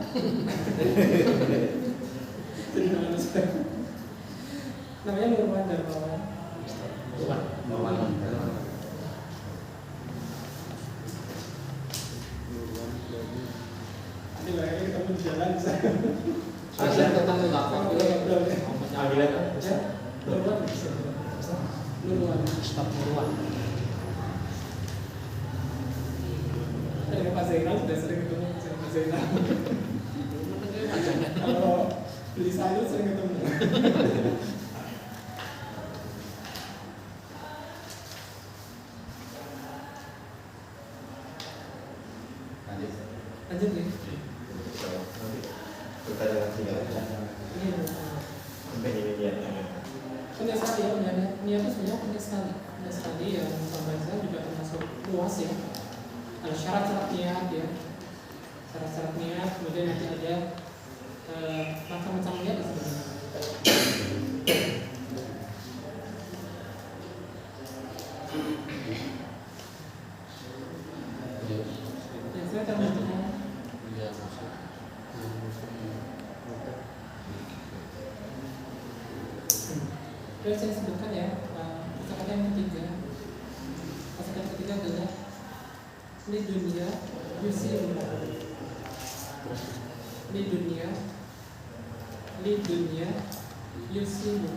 Jadi namanya saya. Namanya Nurwan Darmawan. Nurwan. Ini bayangnya ketemu di jalan saya. Saya ketemu nggak kok? Panggilan Nurwan. Nurwan. Ustadz Nurwan. Dengan Pak Zainal sudah sering ketemu sama Pak Zainal. Kalau beli sayur sering ketemu. Lanjut nih. Bertanya lagi ya. Ini penting sekali ya, niat itu sebenarnya penting sekali ya. Sampai saya juga termasuk luas ya. Ada syarat-syarat niat ya, syarat-syarat niat, kemudian nanti ada macam-macam niat sebenarnya. Ya, saya akan menunjukkan. Terus saya sebutkan ya, kata-kata yang ketiga. Kata-kata ketiga adalah li dunia yusiru, li dunia yusiru,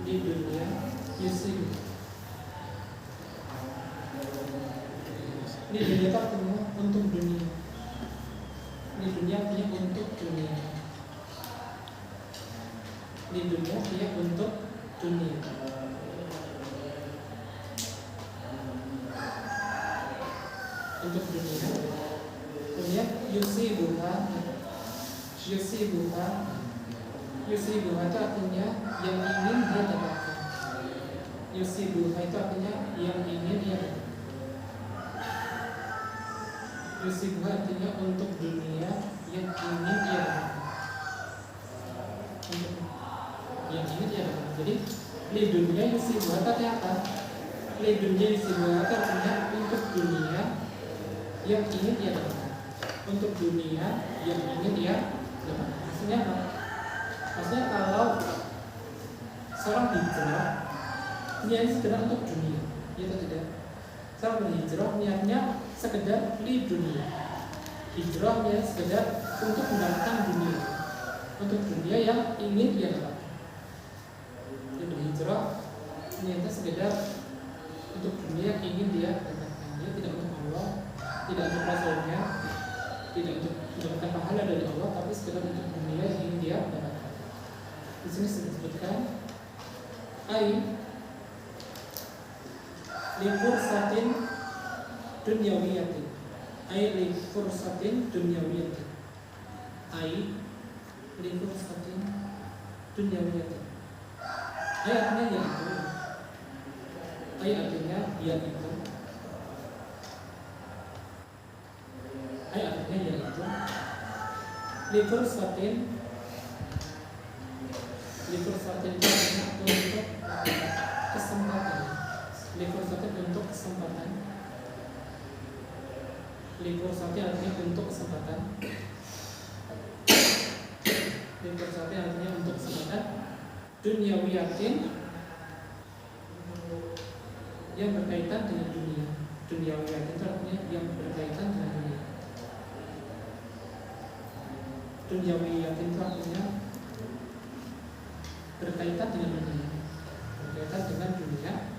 li dunia yusiru. Li dunia itu artinya untuk dunia. Li dunia artinya untuk dunia. Li dunia artinya untuk dunia. Untuk dunia, kemudian yusibuha itu artinya yang ingin dia dapatkan. Yusibuha itu artinya yang ingin dia dapatkan. Yusibuha artinya untuk dunia yang ingin dia dapatkan. Untuk yang ingin dia dapatkan. Jadi li dunia yusibuha itu artinya apa? Li dunia yusibuha itu artinya untuk dunia yang ingin dia dapatkan, untuk dunia yang ingin dia dapatkan. Maksudnya apa? Maksudnya kalau seorang hijrah niatnya sekedar untuk dunia, ya atau tidak? Seorang berhijrah niatnya sekedar li dunia. Hijrah niatnya sekedar untuk mendapatkan dunia, untuk dunia yang ingin dia dapatkan. Dia berhijrah niatnya sekedar untuk dunia yang ingin dia dapatkan. Dia tidak untuk Allah, tidak untuk Rasulnya, tidak untuk mendapatkan pahala dari Allah, tapi sekedar untuk dunia yang ingin dia dapatkan. Di sini disebutkan ai li fursatin dunyawiyatin, ay li fursatin dunyawiyatin, ay li fursatin dunyawiyatin, ay artinya yaitu, ay artinya yaitu, ay artinya yaitu, li fursatin untuk kesempatan, lifursatin untuk kesempatan, lifursatin artinya untuk kesempatan, lifursatin artinya untuk kesempatan, dunyawiyatin yang berkaitan dengan dunia, dunyawiyatin itu artinya yang berkaitan dengan dunia, dunyawiyatin itu artinya berkaitan dengan dunia, berkaitan dengan dunia.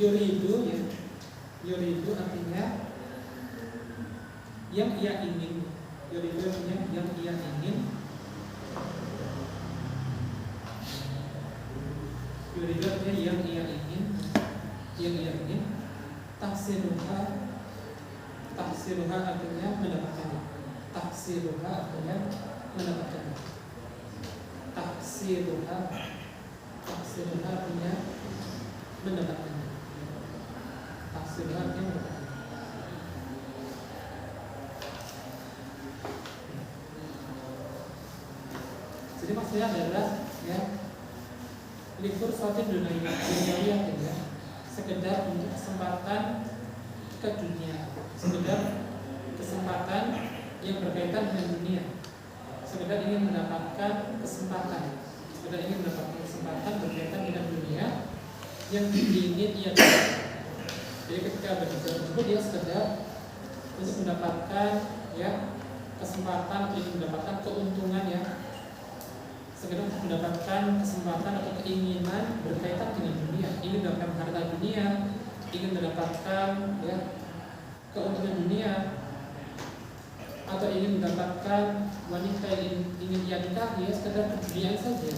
Yuridu ya, yuridu artinya yang ia ingin, yuridu artinya yang ia ingin, yuridu artinya yang ia ingin, yang ia ingin. Tahsiluha, tahsiluha artinya mendapatkannya. Taksiruha artinya mendapatkan. Taksiruha, taksiruha artinya mendapatkan. Taksiruha artinya mendapatkan. Jadi maksudnya adalah ya libur suatu dunia ya, sekedar untuk kesempatan ke dunia, sekedar kesempatan yang berkaitan dengan dunia, sekedar ingin mendapatkan kesempatan, sekedar ingin mendapatkan kesempatan berkaitan dengan dunia yang ingin ia dapat. Jadi ketika berbicara tersebut dia sekedar untuk mendapatkan ya kesempatan atau ingin mendapatkan keuntungan ya, sekedar untuk mendapatkan kesempatan atau keinginan berkaitan dengan dunia, ingin mendapatkan harta dunia, ingin mendapatkan ya keuntungan dunia, atau ingin mendapatkan wanita yang ingin ia nikahi ya sekedar keduniaan saja.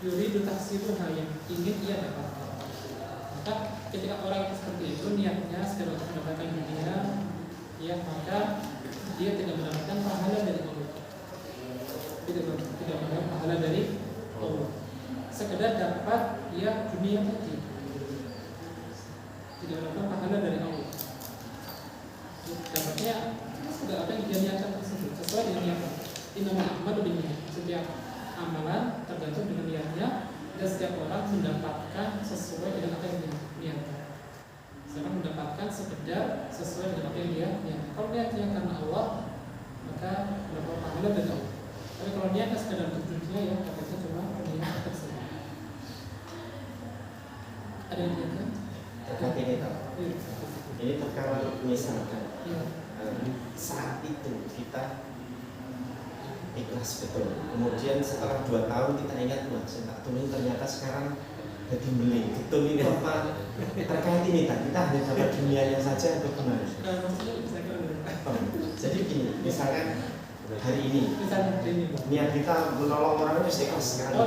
Yuridu taksiruha yang ingin ia dapatkan. Maka ketika orang itu seperti itu niatnya sekedar untuk mendapatkan dunia, ya maka dia tidak mendapatkan pahala dari Allah. Tidak mendapatkan pahala dari Allah. Sekedar dapat ya dunia tadi. Tidak mendapatkan pahala dari Allah. Dapatnya sudah apa yang dia niatkan tersebut sesuai dengan niatnya. Innamal a'malu binniyat. Setiap amalan tergantung dengan niatnya dan setiap orang mendapatkan sesuai dengan apa yang dia niatkan. Seorang mendapatkan sekedar sesuai dengan apa yang dia niatkan. Kalau niatnya karena Allah maka mendapat pahala dari Allah. Tapi kalau niatnya sekedar untuk dunia ya dapatnya cuma niat tersebut. Ada yang niatkan? Terkait ini tak? Ini perkara misalkan. Iya. Saat itu kita ikhlas betul. Kemudian setelah 2 tahun kita ingat wah saya tak tulis ternyata sekarang jadi beli betul ini apa terkait ini tak kita hanya dapat dunianya saja atau gimana? Jadi gini, misalkan hari ini niat kita menolong orang itu ikhlas sekali.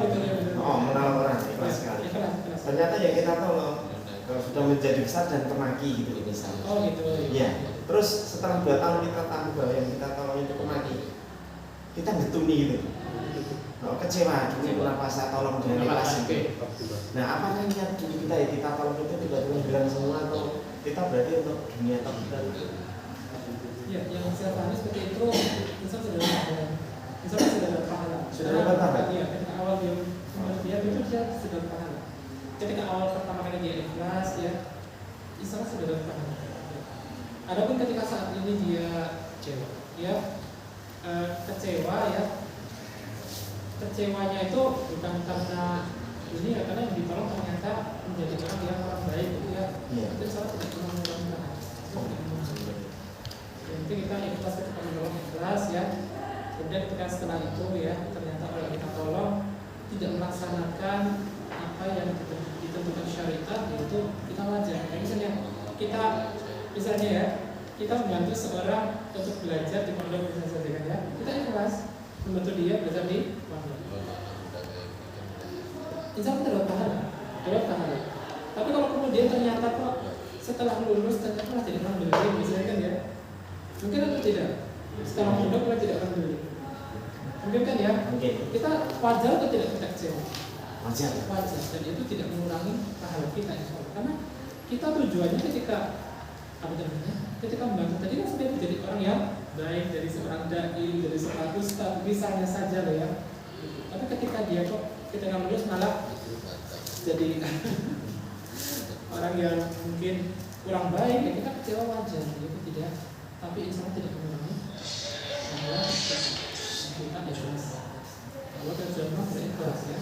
Menolong orang ikhlas sekali. Ternyata yang kita tolong sudah menjadi besar dan kemaki gitu misalnya. Ya. Terus setelah 2 tahun kita tahu bahwa yang kita tolong itu kemaki, kita getuni gitu. Kecewa, ini kenapa saya tolong dengan ikhlas itu. Nah, apakah niat kita ya kita tolong itu tiba-tiba bilang semua atau kita berarti untuk dunia atau bukan? Ya, yang saya pahami seperti itu, misal sudah ada, misal sudah ada pahala. Sudah dapat pahala. Iya, ketika awal dia itu dia sudah pahala. Ketika awal pertama kali dia ikhlas, ya, insya Allah sudah dapat pahala. Adapun ketika saat ini dia kecewa ya, kecewanya itu bukan karena ini ya, karena yang ditolong ternyata menjadi orang baik gitu ya. Itu salah tidak pernah menggunakan. Jadi kita ikhlas ketika menolong ikhlas ya. Kemudian ketika setelah itu ya ternyata orang kita tolong tidak melaksanakan apa yang ditentukan syariat, yaitu kita wajar. Misalnya ya kita membantu seorang untuk belajar di pondok misalnya saja kan ya, kita ikhlas membantu dia belajar di pondok. insya Allah dapat pahala. Tapi kalau kemudian ternyata kok setelah lulus ternyata malah jadi orang beli, misalnya kan ya, mungkin atau tidak? Setelah mondok malah tidak orang beli, mungkin kan ya? Mungkin. Kita wajar atau tidak kita kecewa? Wajar. Dan itu tidak mengurangi pahala kita, insya Allah. Karena kita tujuannya ketika ketika membantu tadi kan supaya menjadi orang yang baik, dari seorang dai, dari seorang ustaz, misalnya saja loh ya. Tapi ketika dia kok ketika lulus malah jadi orang yang mungkin kurang baik, ya kita kecewa wajar, itu tidak. Tapi insya Allah tidak mengurangi bahwa kita ikhlas. Kalau terjemah berikhlas ya.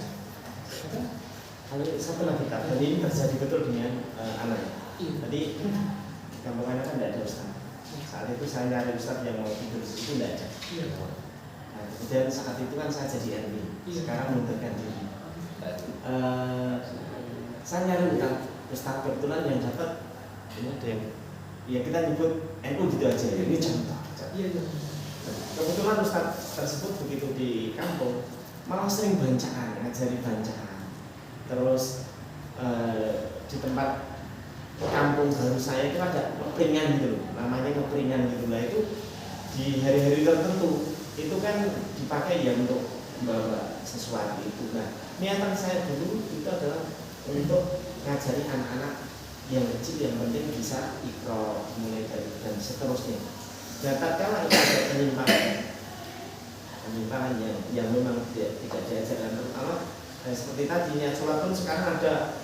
Kalau satu lagi Kak, jadi ini terjadi betul dengan anak. Iya. Tadi gampangannya kan tidak ada ustaz. Saat itu saya nyari ustaz yang mau tidur itu tidak ada. Iya. Nah, kemudian saat itu kan saya jadi RW. Iya. Sekarang mundurkan diri. Saya nyari ustaz kebetulan yang dapat ini ada yang ya kita nyebut NU gitu aja. Ini contoh. Iya. Kebetulan ustaz tersebut begitu di kampung malah sering bancaan, ngajari bancaan. Terus di tempat kampung baru saya itu ada keperingan gitu loh, namanya keperingan gitu lah. Itu di hari-hari tertentu itu kan dipakai ya untuk membawa sesuatu itu. Nah, niatan saya dulu itu adalah untuk ngajari anak-anak yang kecil yang penting bisa ikro mulai dari dan seterusnya. Dan tatkala itu ada penyimpangan yang memang tidak diajarkan, terutama seperti tadi niat sholat pun sekarang ada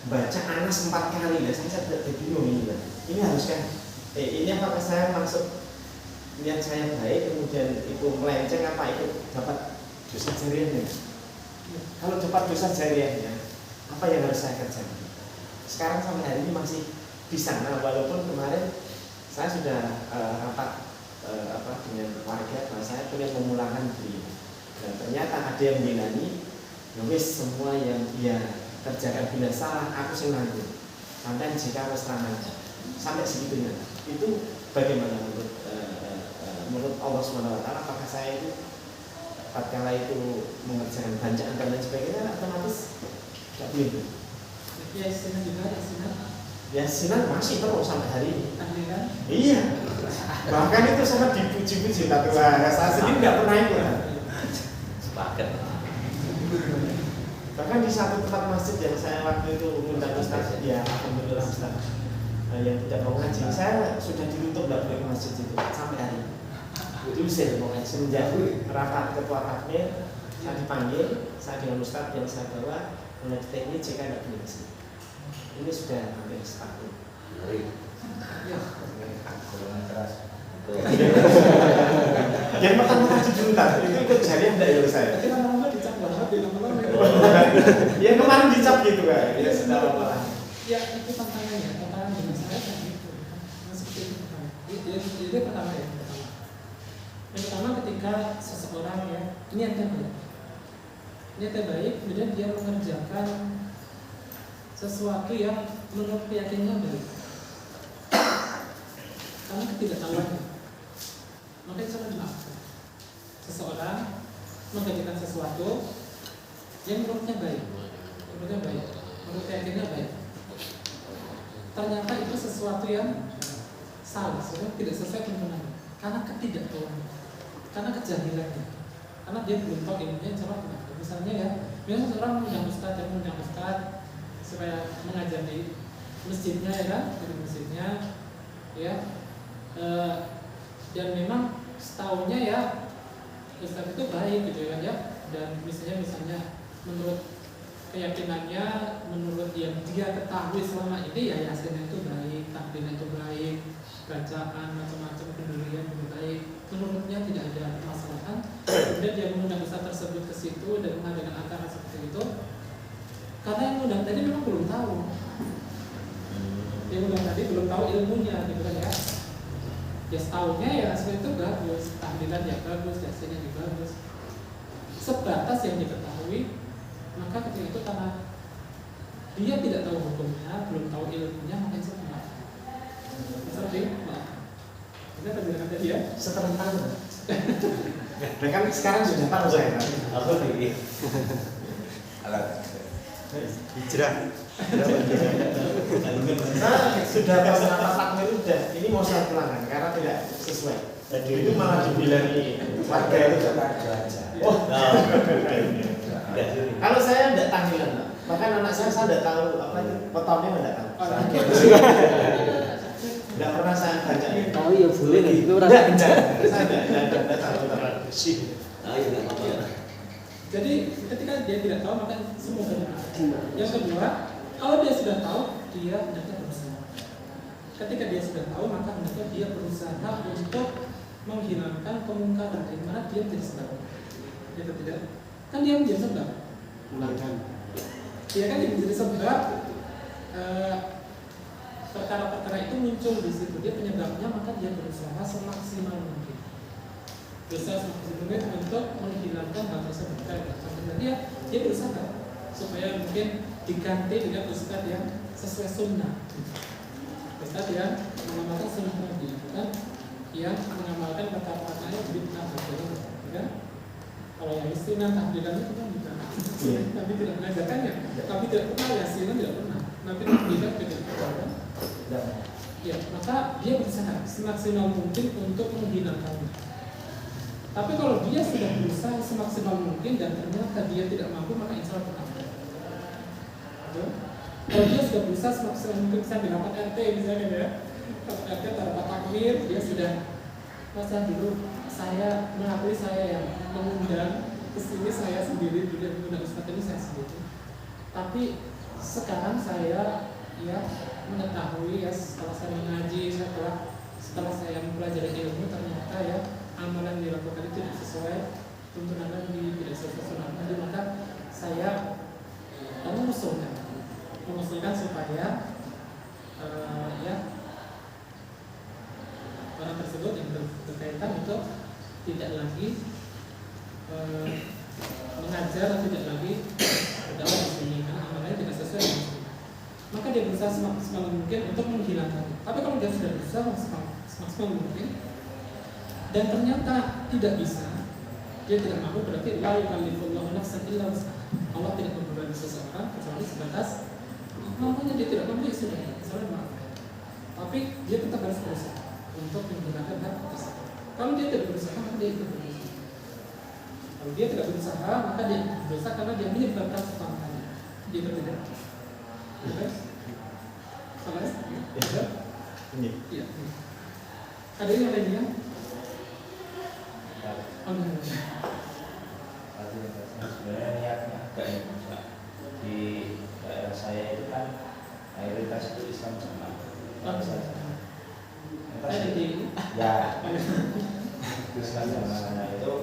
baca Anas 4 kali. Nah, saya tidak bingung ini. Ini harus kan? Ini apakah saya maksud niat saya baik kemudian itu melenceng apa itu dapat dosa jariahnya? Kalau dapat dosa jariahnya, apa yang harus saya kerjakan? Sekarang sampai hari ini masih di sana, walaupun kemarin saya sudah rapat dengan warga bahwa saya pengen memulangkan beliau. Dan ternyata ada yang bilani, wis semua yang dia kerjakan bila salah aku sing nanggung. Sampai jika wis ramai sampai segitunya. Itu bagaimana menurut Allah SWT? Apakah saya itu tatkala itu mengerjakan bacaan dan lain sebagainya otomatis tidak boleh? Ya Sinan juga ya Sinan. Ya Sinan masih terus sampai hari ini. Tahlilan. Iya. Bahkan itu sangat dipuji-puji tapi saya sendiri tidak pernah ikut. Sepakat. Bahkan di satu tempat masjid yang saya waktu itu mengundang ustaz, ya alhamdulillah ustaz yang tidak mau ngaji, saya sudah ditutup tidak boleh ke masjid itu sampai hari ini. Diusir mau ngaji semenjak rapat ketua takmir, saya dipanggil, saya dengan ustaz yang saya bawa mengaji teknik jika tidak boleh masjid. Ini sudah hampir setahun. Ya. Golongan keras. Yang pertama tadi dulu itu ikut jariah tidak ya saya? Tapi lama-lama dicap banget, lama-lama Yang kemarin dicap gitu kan? Ya sudah lama. Ya itu tantangannya dengan saya kan gitu. Masuk itu pertama. Itu pertama ya. Yang pertama ketika seseorang ya niatnya baik, kemudian dia mengerjakan sesuatu yang menurut keyakinannya baik. Karena ketidaktahuannya, maka itu sangat dimaafkan. Seseorang mengerjakan sesuatu yang menurutnya baik, menurut keyakinannya baik. Ternyata itu sesuatu yang salah, tidak sesuai tuntunan, karena ketidaktahuannya, karena kejahilannya, karena dia belum tahu ilmunya cara apa. Misalnya ya, misalnya seorang mengundang ustaz supaya mengajar di masjidnya ya kan, di masjidnya ya. Dan memang setahunnya ya ustaz itu baik gitu kan ya, dan misalnya menurut keyakinannya, menurut yang dia ketahui selama ini ya yasinnya itu baik, takbirnya itu baik, bacaan macam-macam pendirian itu baik, menurutnya tidak ada permasalahan. Kemudian dia mengundang ustaz tersebut ke situ dan mengadakan acara seperti itu, karena yang mengundang tadi memang belum tahu, yang mengundang tadi belum tahu ilmunya gitu kan ya. Ya setahunnya ya seperti itu bagus, tahlilan ya bagus, yasinnya juga bagus, sebatas yang diketahui. Maka ketika itu karena dia tidak tahu hukumnya, belum tahu ilmunya, maka itu maaf. Seperti maaf. Kita terbilang tadi ya. Setelah tahu. Nah kan sekarang sudah tahu saya kan. Alat. Hijrah. Nah, sudah pas rapat takmir udah, ini mau saya pulangkan karena tidak sesuai. Jadi itu malah dibilangi warga itu aja. oh, kalau saya tidak tahlilan, Pak. Bahkan anak saya tidak tahu apa itu potongnya tidak tahu. Tidak pernah saya baca. Oh iya boleh nih. Itu Saya tidak tahu. Jadi ketika dia tidak tahu maka semua benar. Yang kedua, kalau dia sudah tahu, dia hendaknya berusaha. Ketika dia sudah tahu, maka hendaknya dia berusaha untuk menghilangkan kemungkaran di mana dia menjadi sebab. Dia tidak, kan dia menjadi sebab. Dia kan menjadi sebab. Perkara-perkara itu muncul di situ. Dia penyebabnya, maka dia berusaha semaksimal mungkin. Berusaha semaksimal mungkin untuk menghilangkan hal tersebut. Jadi dia berusaha supaya mungkin diganti dengan ustadz yang sesuai sunnah. Ustadz yang mengamalkan sunnah Nabi, bukan yang mengamalkan perkara-perkara yang bid'ah. Ya? Kalau yang istilah tahlilan itu kan bukan. Nabi tidak mengajarkannya. Nabi tidak pernah, yasinan tidak pernah. Nabi tidak pernah. Ya, maka dia berusaha semaksimal mungkin untuk menghilangkannya. Tapi kalau dia sudah berusaha semaksimal mungkin dan ternyata dia tidak mampu, maka insya Allah akan. Kalau dia sudah berusaha semaksimal mungkin, bisa dapat RT misalnya ya, dapat RT dapat takmir, dia sudah masa dulu saya mengakui saya yang mengundang kesini, saya sendiri dulu yang mengundang ustadz ini saya sendiri. Tapi sekarang saya ya mengetahui ya setelah saya mengaji, setelah saya mempelajari ilmu, ternyata ya amalan yang dilakukan itu tidak sesuai tuntunan Nabi, tidak sesuai sunnah Nabi, maka saya mengusulkan supaya ya orang tersebut yang berkaitan untuk tidak lagi mengajar atau tidak lagi berdakwah di sini karena amalannya tidak sesuai dengan sunnah. Maka dia berusaha semaksimal mungkin untuk menghilangkannya. Tapi kalau dia sudah berusaha semaksimal mungkin dan ternyata tidak bisa, dia tidak mampu, berarti la yukallifullahu nafsan illa wus'aha. Allah tidak membebani seseorang kecuali sebatas mampunya. Dia tidak mampu, ya sudah, misalnya maaf. Tapi dia tetap harus berusaha untuk menghilangkan hal tersebut. Kalau dia tidak berusaha, maka dia ikut berusaha. Kalau dia tidak berusaha, maka dia berusaha karena dia menyebabkan kepampahannya. Dia berbeda. Salah ya? Iya. Ada yang lainnya? Sebenarnya niatnya agak enak. Di daerah saya itu kan mayoritas itu Islam sama. Ya. Islam sama itu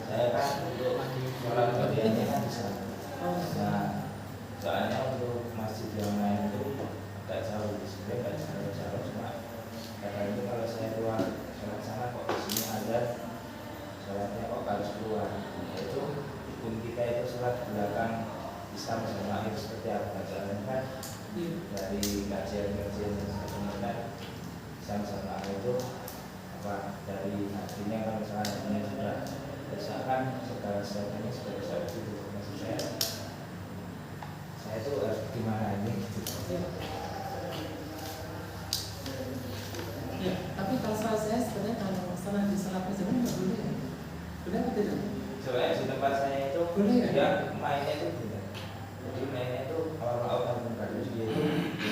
saya kan untuk sholat bagiannya kan bisa. Nah, soalnya untuk masjid yang lain itu agak jauh, sebenarnya agak jauh cuma kadang itu kalau saya keluar sholat sana kok di sini ada sholatnya kok harus keluar. Itu hukum kita itu sholat belakang Islam sama itu seperti apa? Soalnya kan dari kajian-kajian sebenarnya Islam sama itu apa dari hatinya kan misalnya sudah berdasarkan segala sesuatunya sudah bisa itu maksud saya itu harus gimana ini gitu. Ya, tapi kalau salah saya sebenarnya kalau salah di salah presiden nggak boleh ya? Boleh atau tidak? Soalnya di tempat saya itu boleh ya? Dia mainnya itu tidak. Jadi mainnya itu awal-awal kan dia itu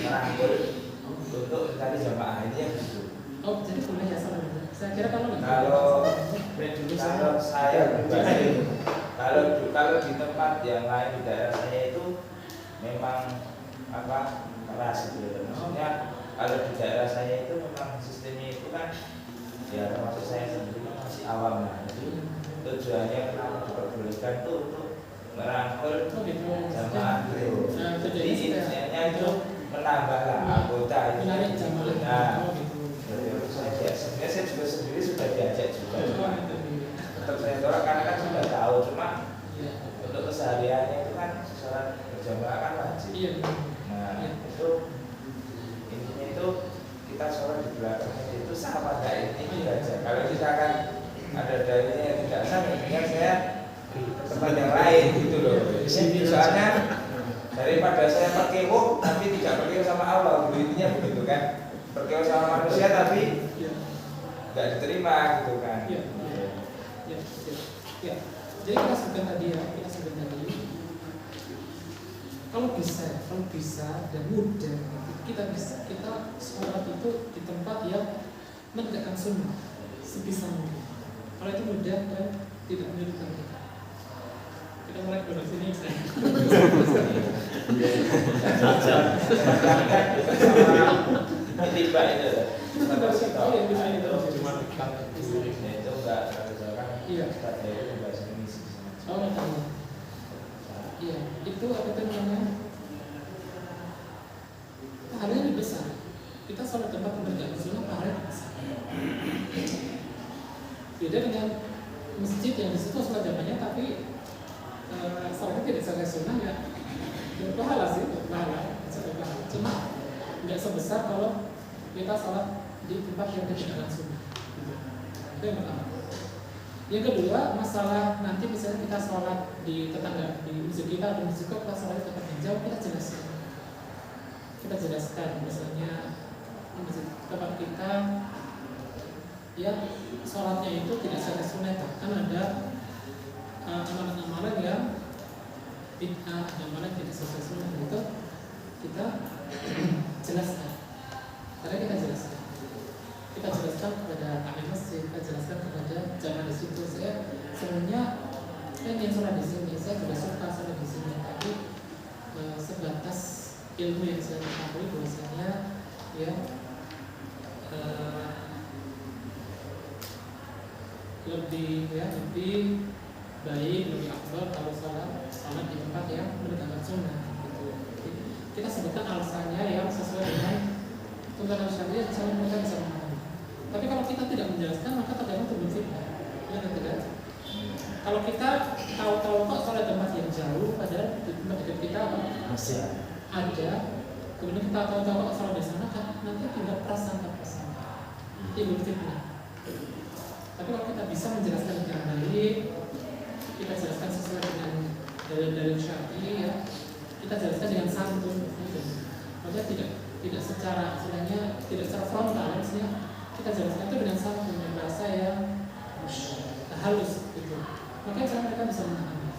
merangkul untuk tadi jamaah ini yang gitu. Oh, jadi boleh ya salah. Saya kira kalau saya pribadi kalau di tempat yang lain di daerah saya itu memang apa keras gitu. Maksudnya kalau di daerah saya itu memang sistemnya itu kan ya termasuk saya sendiri masih awam lah. Jadi tujuannya kenapa diperbolehkan itu untuk merangkul jamaah itu. Jadi intinya itu menambah lah anggota itu. Nah, sebenarnya saya juga sendiri sudah diajak juga. Tetap saya tolak karena kan sudah tahu, cuma untuk kesehariannya itu kan sholat berjamaah kan wajib. Nah itu intinya itu kita sholat di belakangnya itu sah apa enggak ini aja. Kalau misalkan ada dalilnya yang tidak sah, mendingan saya ke tempat yang lain gitu loh. Soalnya daripada saya perkewo tapi tidak perkewo sama Allah, intinya begitu kan. Perkewo sama manusia tapi nggak diterima gitu kan. Ya. Jadi kita sebutkan tadi kalau bisa dan mudah kita sholat itu di tempat yang menegakkan sunnah sebisa mungkin. Kalau itu mudah dan tidak menyulitkan kita mulai dari sini. Ini tiba ini loh. Cuma dekat Itu enggak terlalu jauh kan. Iya. Tadi itu bahasa Indonesia. Oh, makanya. Iya, itu apa itu namanya? Pahalanya lebih besar. Kita sholat tempat menegakkan sunnah pahalanya lebih besar. Beda dengan masjid yang di situ sholat jamanya tapi sholatnya tidak sesuai sunnah ya. Berpahala sih, berpahala. Cuma nggak sebesar kalau kita sholat di tempat yang tidak sunnah. Itu yang pertama. Yang kedua, masalah nanti misalnya kita sholat di tetangga, di masjid kita atau masjid kita sholat di tempat yang jauh, kita jelaskan misalnya di masjid tempat kita ya sholatnya itu tidak sesuai sunnah, kan ada amalan-amalan yang bid'ah, amalan tidak sesuai sunnah, itu kita jelaskan. Karena kita jelaskan kepada kami masjid, kita jelaskan kepada jamaah di situ. Saya sebenarnya yang sholat di sini, saya juga suka sholat di sini, tapi sebatas ilmu yang saya ketahui bahwasanya ya lebih baik, lebih afdal kalau sholat di tempat yang menegakkan sunnah. Gitu. Kita sebutkan alasannya yang sesuai dengan tuntunan syariat, misalnya mereka bisa memahami. Tapi kalau kita tidak menjelaskan, maka terkadang timbul fitnah. Ya tidak. Kalau kita tahu-tahu kok sholat tempat yang jauh, padahal di tempat dekat kita masih ada, kemudian kita tahu-tahu kok sholat di sana, kan nanti timbul prasangka, timbul fitnah. Tapi kalau kita bisa menjelaskan dengan baik, kita jelaskan sesuai dengan dalil syar'i, ya, kita jelaskan dengan santun, maksudnya tidak secara istilahnya tidak secara frontal, maksudnya kita jelaskan itu dengan santun, dengan bahasa yang halus, gitu. Makanya cara mereka bisa memahami.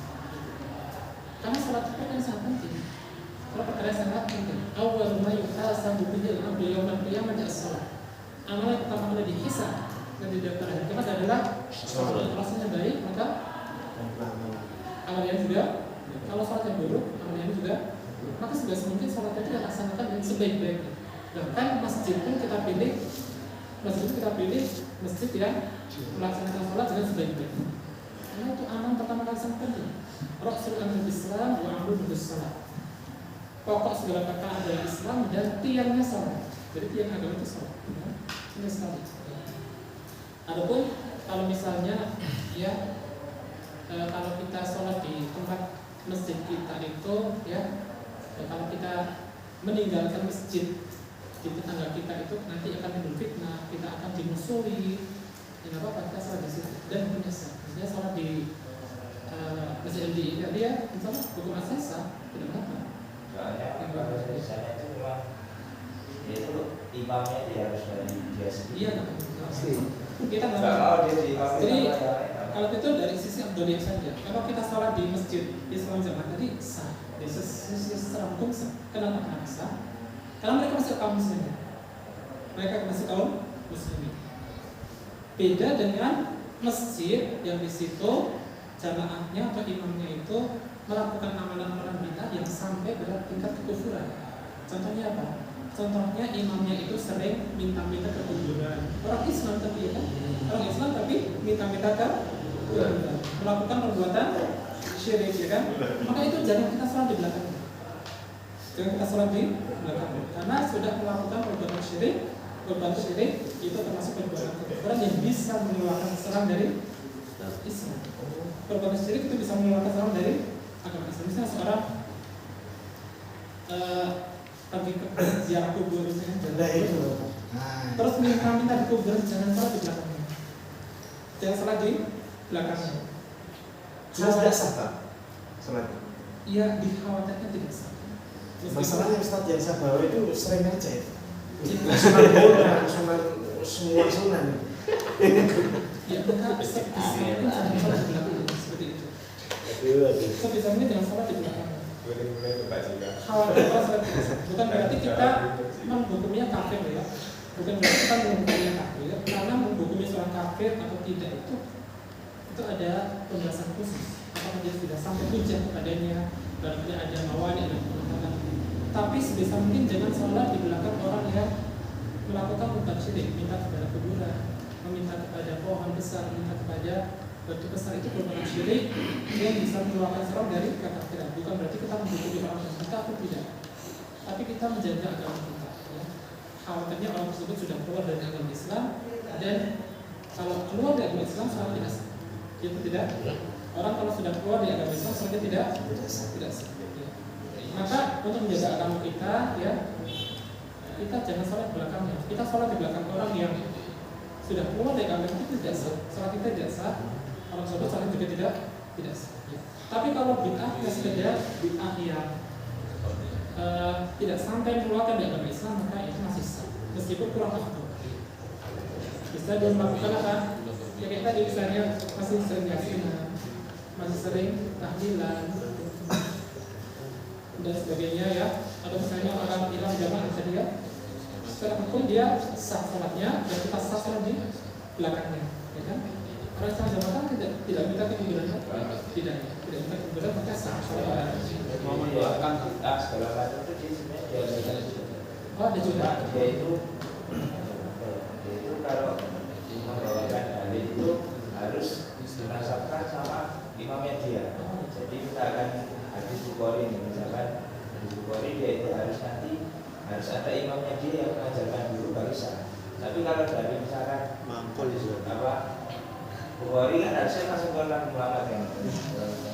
Karena sholat itu kan sangat penting. Kalau perkara sangat penting. Awal ma yuhasabu bihi al-'abdu yawmal qiyamah as-shalah. Amalan pertama kali dihisab dan didaftar hari kiamat adalah sholat. Kalau sholatnya baik, maka amalnya juga. Kalau sholatnya buruk, amalnya juga. Maka sebisa mungkin sholatnya itu dilaksanakan dengan sebaik-baiknya. Bahkan masjid pun kita pilih masjid yang melaksanakan sholat dengan sebaik-baiknya. Karena itu amal pertama kali sangat penting. Rasul amrul Islam wa amrul bis-shalah. Pokok segala perkara adalah Islam dan tiangnya sholat. Jadi tiang agama itu sholat. Ini sekali. Adapun kalau misalnya ya kalau kita sholat di tempat masjid kita itu ya kalau kita meninggalkan masjid di tetangga kita itu nanti akan timbul fitnah, kita akan dimusuhi. Dan apa kita sholat di situ dan menyesal. Misalnya sholat di masjid MD ini dia misalnya hukum asasa tidak apa. Soalnya kalau misalnya itu memang itu imamnya dia harus dari dia sendiri. Iya, pasti. Kita nggak mau dia di imam. Jadi kalau itu dari sisi abdoliyah saja. Kalau kita sholat di masjid Islam zaman tadi sah, dari sisi secara hukum sah. Kenapa sah? Karena mereka masih kaum muslimin. Mereka masih kaum muslimin. Beda dengan masjid yang di situ jamaahnya atau imamnya itu melakukan amalan-amalan bid'ah yang sampai pada tingkat kekufuran. Contohnya apa? Contohnya imamnya itu sering minta-minta ke kuburan. Orang Islam tapi ya kan? Orang Islam tapi minta-minta ke kuburan. Melakukan perbuatan syirik ya kan? Maka itu jangan kita sholat di belakang. Jangan kita sholat di belakang. Karena sudah melakukan perbuatan syirik itu termasuk perbuatan kekufuran yang bisa mengeluarkan seorang dari Islam. Perbuatan syirik itu bisa mengeluarkan seorang dari agama Islam. Misalnya seorang pergi ke ziarah kubur terus minta di kuburan, jangan salah di belakangnya, jangan salah di belakangnya. Jelas tidak sah tak? Salat. Iya, dikhawatirkan tidak sah. Masalahnya Ustaz yang saya bawa itu sering aja itu. Sunan Bonang, semua sunan. Ya, maka sebisa mungkin jangan salah di belakang seperti itu. Sebisa mungkin jangan salah di belakang. Khawatir kalau salah bukan berarti kita menghukumnya kafir ya. Bukan berarti kita menghukumnya kafir, karena menghukumi seorang kafir atau tidak itu ada pembahasan khusus. Apakah dia sudah sampai hujah kepadanya, berarti ada mawani dan pengetahuan. Tapi sebisa mungkin jangan salah di belakang orang yang melakukan bukan syirik, minta kepada kuburan, meminta kepada pohon besar, meminta kepada batu besar, itu merupakan syirik yang bisa mengeluarkan seorang dari kekafiran. Bukan berarti kita menghukumi orang tersebut atau tidak, tapi kita menjaga agama kita. Ya. Khawatirnya orang tersebut sudah keluar dari agama Islam, dan kalau keluar dari agama Islam salah tidak sah. Itu tidak. Orang kalau sudah keluar dari agama Islam salah tidak sah. Ya. Maka untuk menjaga agama kita, ya kita jangan salah di belakangnya. Kita salah di belakang orang yang sudah keluar dari agama itu tidak sah. Salah kita tidak sah. Orang tersebut salah juga tidak sah. Ya. Tapi kalau bid'ah sekedar bid'ah yang tidak sampai mengeluarkan dari agama Islam, maka itu masih sah, meskipun kurang afdal. Bisa dia melakukan apa? Ya kayak tadi misalnya masih sering yasinan, masih sering tahlilan dan sebagainya ya. Atau misalnya orang hilang jamaah tadi ya, secara hukum dia sah salatnya dan kita sah salat di belakangnya, ya kan? Orang sah jamaah tidak minta kekuburan, tidak minta kekuburan, maka sah salat. Mau mendoakan kita segala macam itu dia sebenarnya dia Oh, ada juga. Dia itu kalau membawakan dalil itu harus dinasabkan sama imamnya dia. Jadi kita akan hadis Bukhari ini, misalkan hadis Bukhari dia itu harus ada imamnya dia yang mengajarkan dulu baru sah. Tapi kalau dari misalkan apa Bukhari kan harusnya masuk ke dalam ulama yang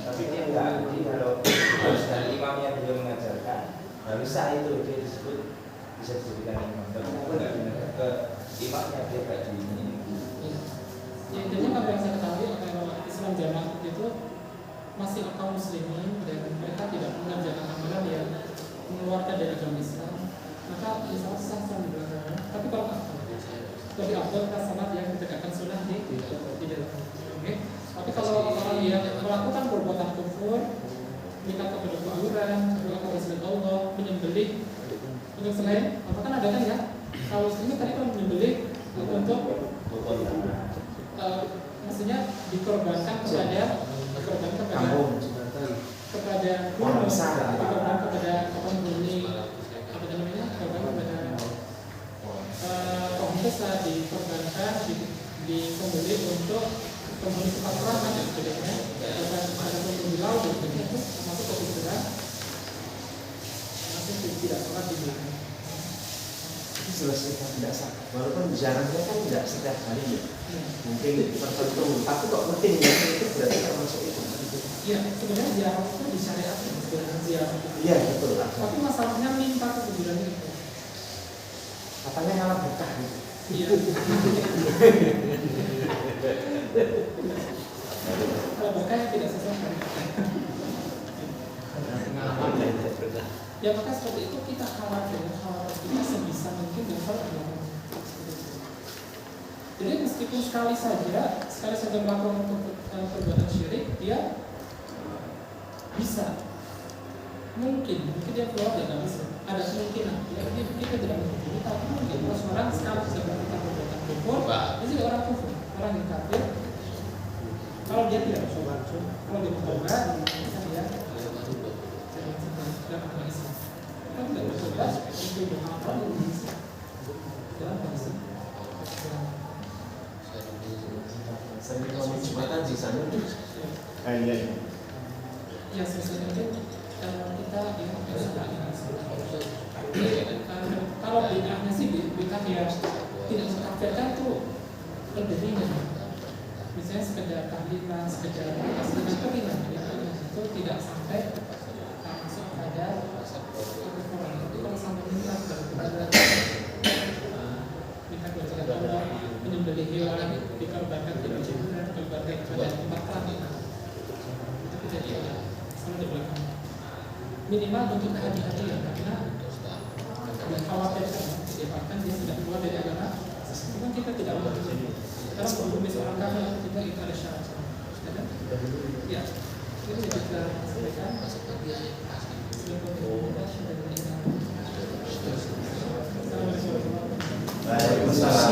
tapi dia enggak. Jadi kalau harus dari imamnya dia mengajarkan baru sah, itu dia disebut bisa disebutkan imam. Tapi kalau enggak benar ke imamnya dia enggak di ini. Ya intinya kalau yang saya ketahui kalau Islam jamaah itu masih kaum muslimin dan mereka tidak mengerjakan amalan yang mengeluarkan dari agama Islam, maka misalnya sah di belakangnya. Tapi kalau lebih afdal kita salat yang menegakkan sunnah di dalam. Oke. Tapi kalau orang yang melakukan perbuatan kufur, minta kepada kuburan, berdoa kepada selain Allah, menyembelih untuk selain, apa kan ada kan ya? Kalau ini tadi kan menyembelih untuk maksudnya dikorbankan kepada gunung, dikorbankan kepada penghuni, apa namanya, korban kepada pohon besar, dikorbankan, disembeli untuk penghuni tempat perahan dan sebagainya, dan ada penghuni laut dan sebagainya, itu termasuk kekufuran, masih tidak sholat di belakang. Selesai tidak sah. Walaupun jarangnya kan tidak setiap hari ya. Mungkin tertentu, tapi kok penting ya itu berarti termasuk itu. Iya, sebenarnya ziarah itu disyariatkan sebenarnya ziarah itu. Iya betul lah. Tapi masalahnya minta ke kuburan itu. Katanya ngalah berkah gitu. Iya. Kalau berkah tidak sesuai. Ya maka seperti itu kita khawatir kita sebisa mungkin dan salah belakang. Jadi meskipun sekali saja melakukan perbuatan syirik, dia bisa mungkin dia keluar dari agama Islam. Ada kemungkinan dia tidak menghukumi, tapi mungkin kalau seorang sekali bisa melakukan perbuatan kufur, dia juga orang kufur, orang yang kafir. Kalau dia tidak bertobat, kalau dia bertobat, bisa dia dalam agama Islam. Kalau tidak bertobat, itu berapa bisa dalam kondisi. Saya di kolom Jumatan di sana tuh. Iya. Ya sesuai mungkin kita kalau bid'ahnya sih bid'ah yang tidak mengkafirkan tuh lebih ringan. Misalnya sekedar tahlilan, sekedar itu ringan, itu tidak sampai masuk pada kekufuran. Itu kalau sampai minta kepada Allah, menyembelih hewan, dikorbankan kepada kuburan, dikorbankan kepada tempat terang, itu kejadian sama di belakang. minimal untuk hati-hatian karena khawatir bahkan dia tidak keluar dari agama, itu kan kita tidak mau. Karena menghukumi seorang kafir atau tidak itu ada syarat. Ya, itu kita sampaikan. Waalaikumsalam.